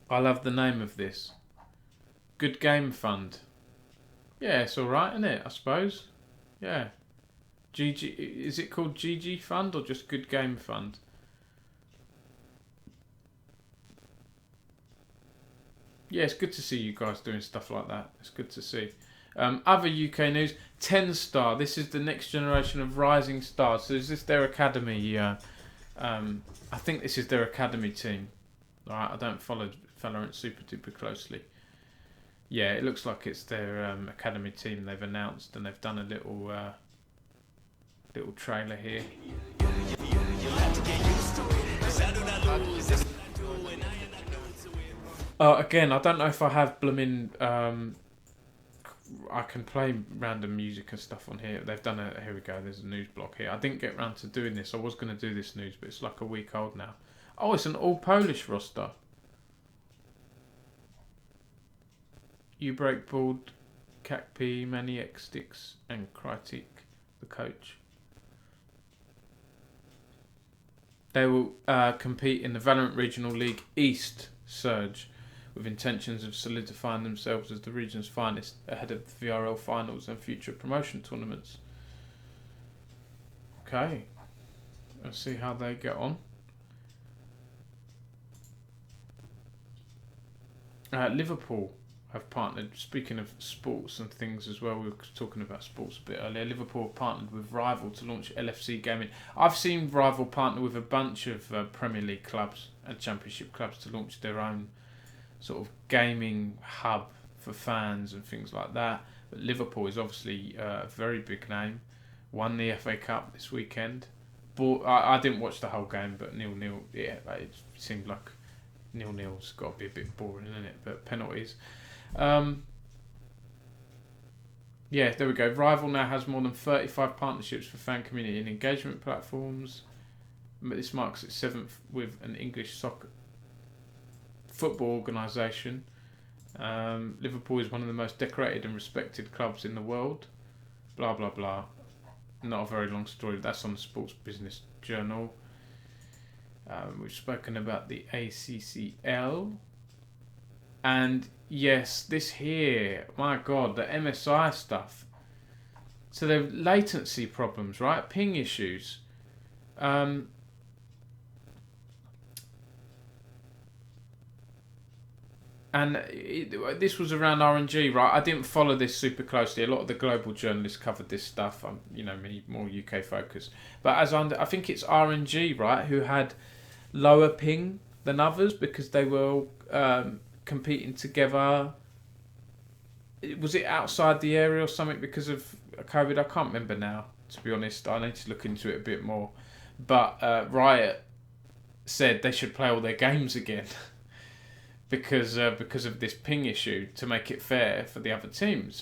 I love the name of this. Good Game Fund. Yeah, it's alright, isn't it, I suppose? Yeah. GG, is it called GG Fund or just Good Game Fund? Yeah, it's good to see you guys doing stuff like that. It's good to see. Other UK news, 10 Star. This is the next generation of rising stars. So is this their academy? I think this is their academy team. Alright, I don't follow Valorant super duper closely. Yeah, it looks like it's their academy team they've announced, and they've done a little trailer here. Again, I don't know if I have blooming I can play random music and stuff on here. They've done a... Here we go. There's a news block here. I didn't get round to doing this. I was going to do this news, but it's like a week old now. Oh, it's an all-Polish roster. Ubreakboard, Kakpi, Maniac Sticks, and Krytik, the coach. They will compete in the Valorant Regional League East Surge, with intentions of solidifying themselves as the region's finest ahead of the VRL finals and future promotion tournaments. Okay, let's see how they get on. Liverpool have partnered, speaking of sports and things as well, we were talking about sports a bit earlier, Liverpool have partnered with Rival to launch LFC gaming. I've seen Rival partner with a bunch of Premier League clubs and Championship clubs to launch their own sort of gaming hub for fans and things like that. But Liverpool is obviously a very big name. Won the FA Cup this weekend. But I didn't watch the whole game, but 0-0, yeah, it seemed like 0-0's got to be a bit boring, isn't it? But penalties. Yeah, there we go. Rival now has more than 35 partnerships for fan community and engagement platforms. This marks its 7th with an English soccer football organisation. Liverpool is one of the most decorated and respected clubs in the world. Blah, blah, blah. Not a very long story. That's on the Sports Business Journal. We've spoken about the ACCL. And yes, this here, my God, the MSI stuff. So there are latency problems, right? Ping issues. This was around RNG, right? I didn't follow this super closely. A lot of the global journalists covered this stuff. I'm, me, more UK focused. But I think it's RNG, right, who had lower ping than others because they were competing together. Was it outside the area or something because of COVID? I can't remember now, to be honest. I need to look into it a bit more. But Riot said they should play all their games again because of this ping issue, to make it fairer for the other teams.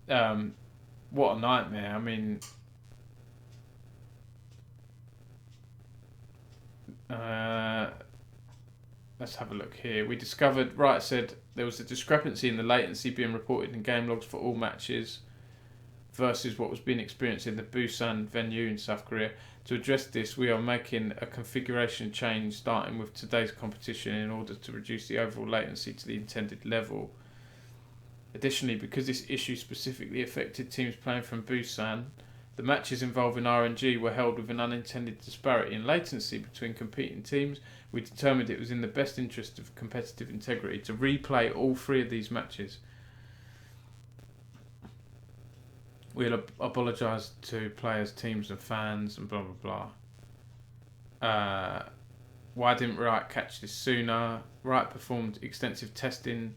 What a nightmare. I mean, let's have a look here. We discovered, Riot said, there was a discrepancy in the latency being reported in game logs for all matches versus what was being experienced in the Busan venue in South Korea. To address this, we are making a configuration change starting with today's competition in order to reduce the overall latency to the intended level. Additionally, because this issue specifically affected teams playing from Busan, the matches involving RNG were held with an unintended disparity in latency between competing teams. We determined it was in the best interest of competitive integrity to replay all 3 of these matches. We'll apologise to players, teams and fans and blah blah blah. Why didn't Riot catch this sooner? Riot performed extensive testing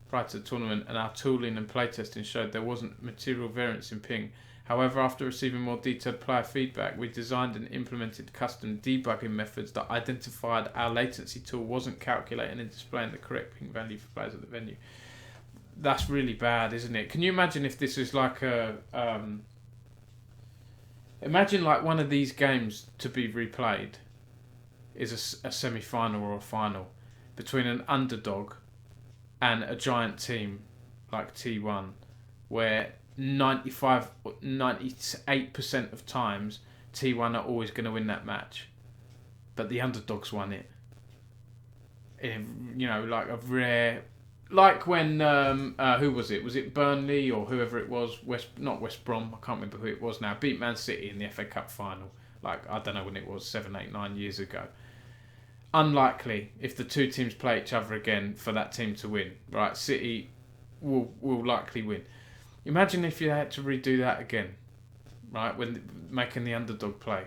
prior to the tournament and our tooling and playtesting showed there wasn't material variance in ping. However, after receiving more detailed player feedback, we designed and implemented custom debugging methods that identified our latency tool wasn't calculating and displaying the correct ping value for players at the venue. That's really bad, isn't it? Can you imagine if this is like a... imagine like one of these games to be replayed is a semi-final or a final between an underdog and a giant team like T1, where 98% of times T1 are always going to win that match, but the underdogs won it. Like a rare... Like when, who was it? Was it Burnley or whoever it was? Not West Brom, I can't remember who it was now. Beat Man City in the FA Cup final. Like, I don't know when it was, 7, 8, 9 years ago. Unlikely, if the 2 teams play each other again, for that team to win. Right, City will likely win. Imagine if you had to redo that again, right, when making the underdog play.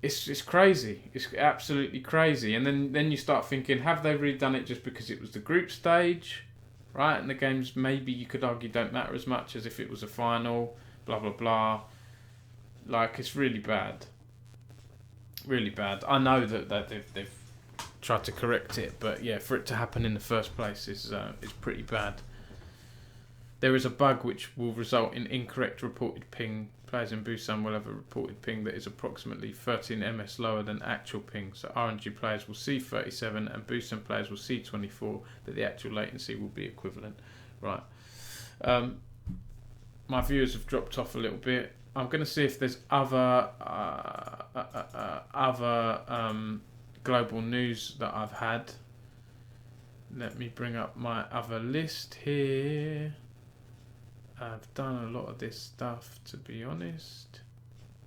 It's crazy. It's absolutely crazy. And then you start thinking, have they really done it just because it was the group stage, right? And the games, maybe you could argue, don't matter as much as if it was a final, blah, blah, blah. Like, it's really bad. Really bad. I know that they've tried to correct it. But yeah, for it to happen in the first place is pretty bad. There is a bug which will result in incorrect reported ping. Players in Busan will have a reported ping that is approximately 13 ms lower than actual ping. So RNG players will see 37 and Busan players will see 24, but the actual latency will be equivalent. Right. My viewers have dropped off a little bit. I'm going to see if there's other global news that I've had. Let me bring up my other list here. I've done a lot of this stuff, to be honest.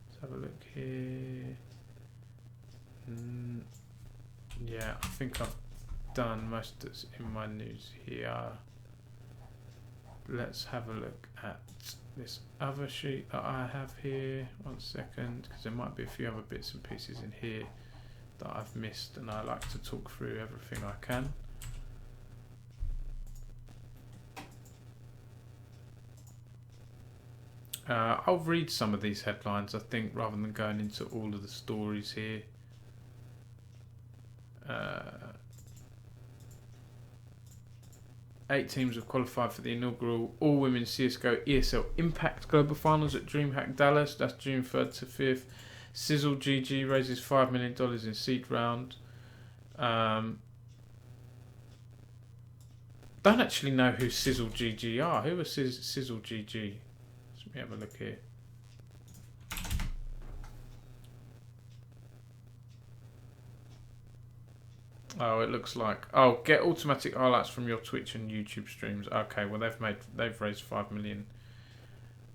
Let's have a look here. Yeah, I think I've done most that's in my news here. Let's have a look at this other sheet that I have here. 1 second, because there might be a few other bits and pieces in here that I've missed, and I like to talk through everything I can. I'll read some of these headlines, I think, rather than going into all of the stories here. 8 teams have qualified for the inaugural all-women CSGO ESL Impact Global Finals at DreamHack Dallas. That's June 3rd to 5th. Sizzle GG raises $5 million in seed round. Don't actually know who Sizzle GG are. Who are Sizzle GG? Let me have a look here. Oh, it looks like, oh, get automatic highlights from your Twitch and YouTube streams. Okay, well they've raised $5 million.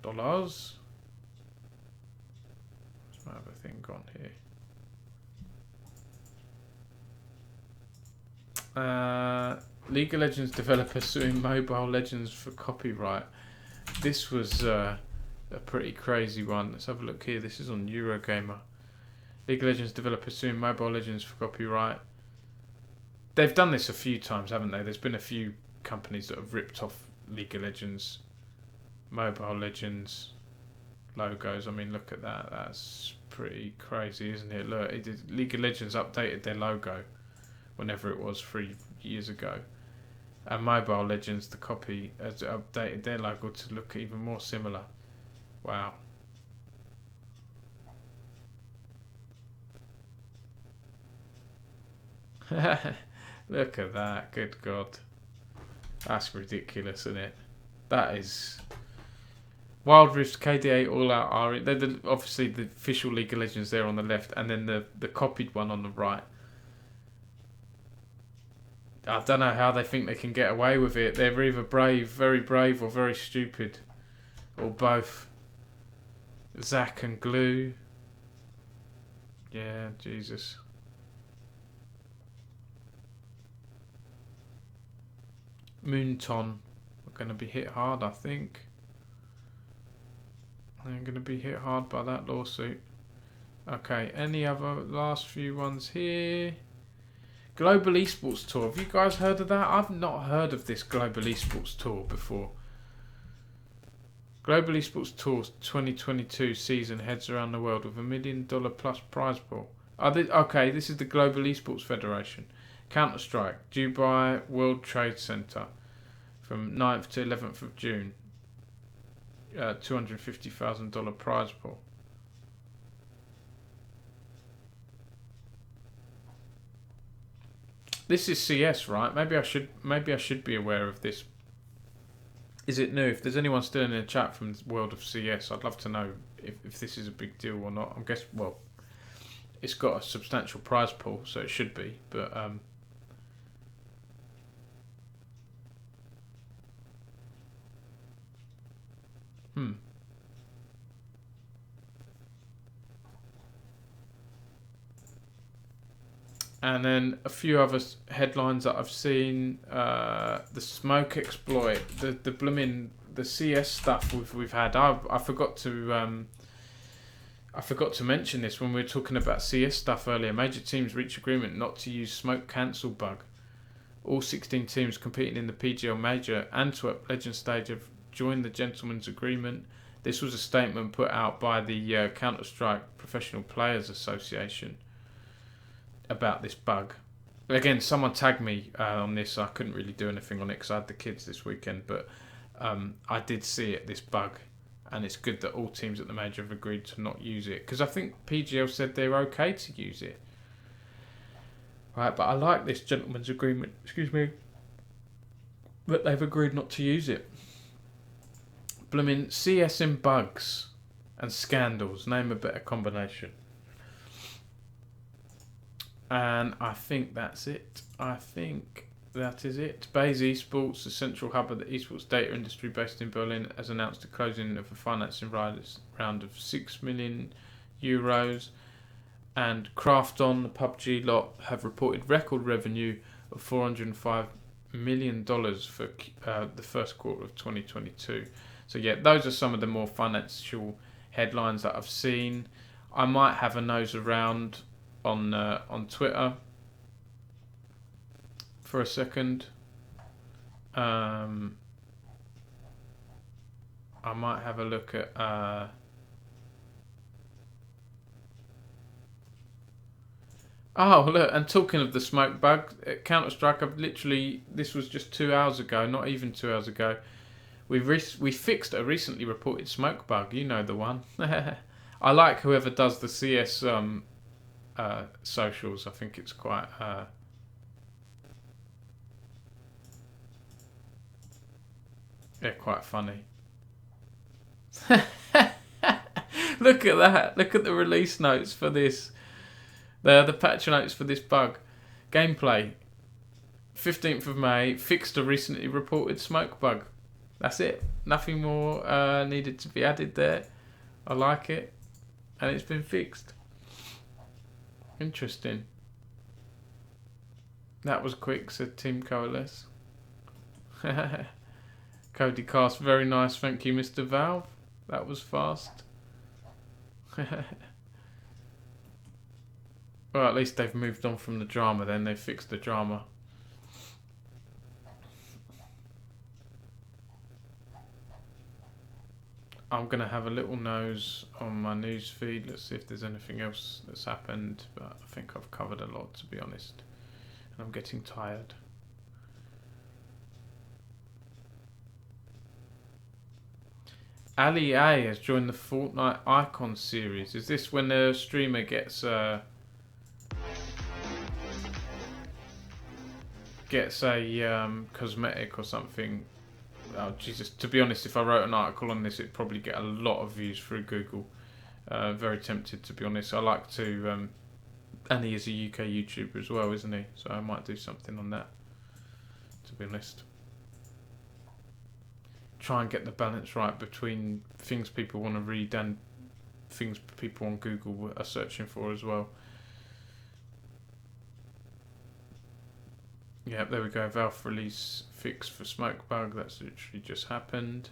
Where's my other thing gone here? League of Legends developer suing Mobile Legends for copyright. This was a pretty crazy one. Let's have a look here. This is on Eurogamer. League of Legends developer suing Mobile Legends for copyright. They've done this a few times, haven't they? There's been a few companies that have ripped off League of Legends, Mobile Legends logos. I mean, look at that. That's pretty crazy, isn't it? Look, League of Legends updated their logo whenever it was 3 years ago. And Mobile Legends, the copy, has updated their logo to look even more similar. Wow. Look at that. Good God. That's ridiculous, isn't it? That is... Wild Rift, KDA, All Out are... They're obviously the official League of Legends there on the left, and then the copied one on the right. I don't know how they think they can get away with it. They're either very brave, or very stupid. Or both. Zach and Glue. Yeah, Jesus. Moonton are going to be hit hard, I think. They're going to be hit hard by that lawsuit. Okay, any other last few ones here? Global Esports Tour. Have you guys heard of that? I've not heard of this Global Esports Tour before. Global Esports Tour 2022 season heads around the world with $1 million plus prize pool. Okay, this is the Global Esports Federation. Counter-Strike, Dubai World Trade Center from 9th to 11th of June. $250,000 prize pool. This is CS, right? Maybe I should be aware of this. Is it new? If there's anyone still in the chat from the world of CS, I'd love to know if this is a big deal or not. I guess, well, it's got a substantial prize pool, so it should be. But And then a few other headlines that I've seen. The smoke exploit, the CS stuff we've had. I forgot to mention this when we were talking about CS stuff earlier. Major teams reach agreement not to use smoke cancel bug. All 16 teams competing in the PGL Major Antwerp Legend stage have joined the gentleman's agreement. This was a statement put out by the Counter-Strike Professional Players Association about this bug. again, someone tagged me on this. I couldn't really do anything on it because I had the kids this weekend, but I did see it, this bug, and it's good that all teams at the major have agreed to not use it, because I think PGL said they're okay to use it. Right, but I like this gentleman's agreement, that they've agreed not to use it. Blooming CSM bugs and scandals, name a better combination. And I think that's it. I think that is it. Bayes Esports, the central hub of the esports data industry based in Berlin, has announced the closing of a financing round of €6 million. And Krafton, the PUBG lot, have reported record revenue of $405 million for the first quarter of 2022. So yeah, those are some of the more financial headlines that I've seen. I might have a nose around on Twitter for a second. I might have a look at oh look, and talking of the smoke bug at Counter-Strike, I've literally, this was just 2 hours ago, not even 2 hours ago, we fixed a recently reported smoke bug. You know the one. I like whoever does the CS socials. I think it's quite they're quite funny. Look at that. Look at the release notes for this. The patch notes for this bug. Gameplay. 15th of May. Fixed a recently reported smoke bug. That's it. Nothing more needed to be added there. I like it. And it's been fixed. Interesting. That was quick, said Team Coalesce. Cody Cast, very nice. Thank you, Mr. Valve. That was fast. Well, at least they've moved on from the drama then. They've fixed the drama. I'm going to have a little nose on my news feed. Let's see if there's anything else that's happened. But I think I've covered a lot, to be honest. And I'm getting tired. Ali A has joined the Fortnite Icon series. Is this when the streamer gets a cosmetic or something? Oh Jesus! To be honest, if I wrote an article on this, it'd probably get a lot of views through Google. Very tempted, to be honest. I like to, and he is a UK YouTuber as well, isn't he? So I might do something on that. To be honest, try and get the balance right between things people want to read and things people on Google are searching for as well. Yeah, there we go. Valve release fix for smoke bug. That's literally just happened.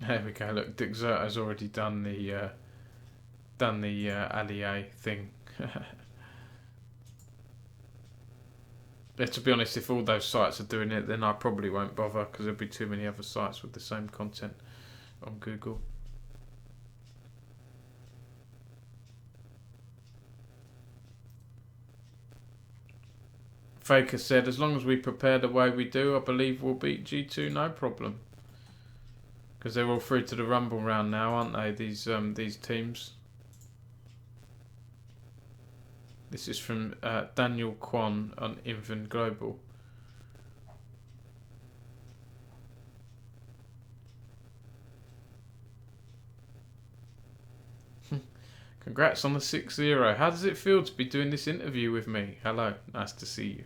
There we go. Look, Dixert has already done the Allier thing. Yeah, to be honest, if all those sites are doing it, then I probably won't bother because there'll be too many other sites with the same content on Google. Faker said, as long as we prepare the way we do, I believe we'll beat G2 no problem. Because they're all through to the Rumble round now, aren't they, these teams? This is from Daniel Kwan on Invin Global. Congrats on the 6-0. How does it feel to be doing this interview with me? Hello, nice to see you.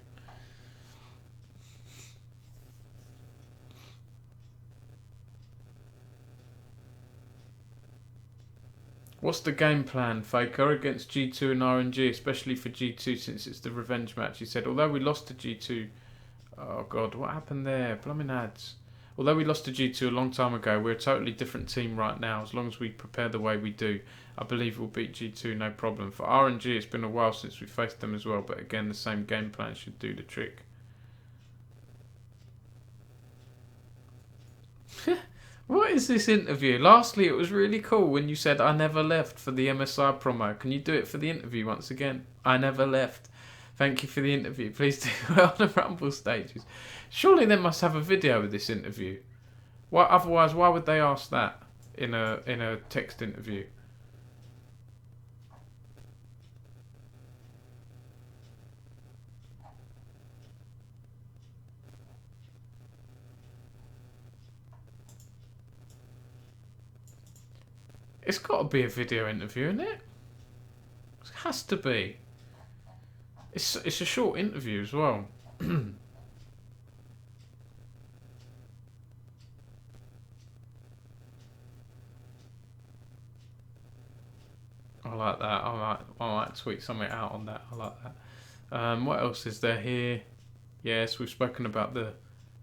What's the game plan, Faker, against G2 and RNG, especially for G2 since it's the revenge match? He said, although we lost to G2... Oh, God, what happened there? Blooming ads. Although we lost to G2 a long time ago, we're a totally different team right now. As long as we prepare the way we do, I believe we'll beat G2, no problem. For RNG, it's been a while since we faced them as well, but again, the same game plan should do the trick. What is this interview? Lastly, it was really cool when you said I never left for the MSI promo. Can you do it for the interview once again? I never left. Thank you for the interview. Please do it on the Rumble stages. Surely they must have a video of this interview. Why? Otherwise, why would they ask that in a text interview? It's got to be a video interview, isn't it? It has to be. It's a short interview as well. I like that. I might tweet something out on that. I like that. What else is there here? Yes, we've spoken about the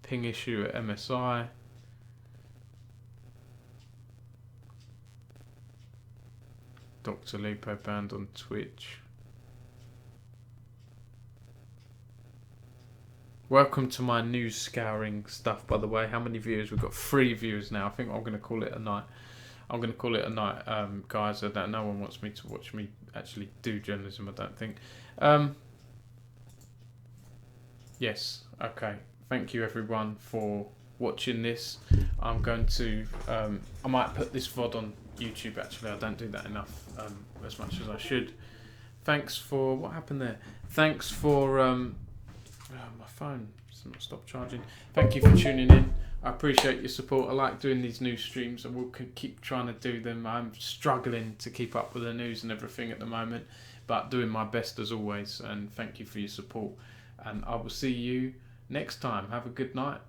ping issue at MSI. Dr. Lupo banned on Twitch. Welcome to my news scouring stuff, by the way. How many viewers? We've got 3 viewers now. I think I'm going to call it a night. I'm going to call it a night, guys. No one wants me to watch me actually do journalism, I don't think. Yes, okay. Thank you, everyone, for watching this. I'm going to... I might put this VOD on YouTube, actually. I don't do that enough, as much as I should. Thanks for... What happened there? Thanks for... my phone stopped charging. Thank you for tuning in. I appreciate your support. I like doing these news streams. I will keep trying to do them. I'm struggling to keep up with the news and everything at the moment, but doing my best as always. And thank you for your support. And I will see you next time. Have a good night.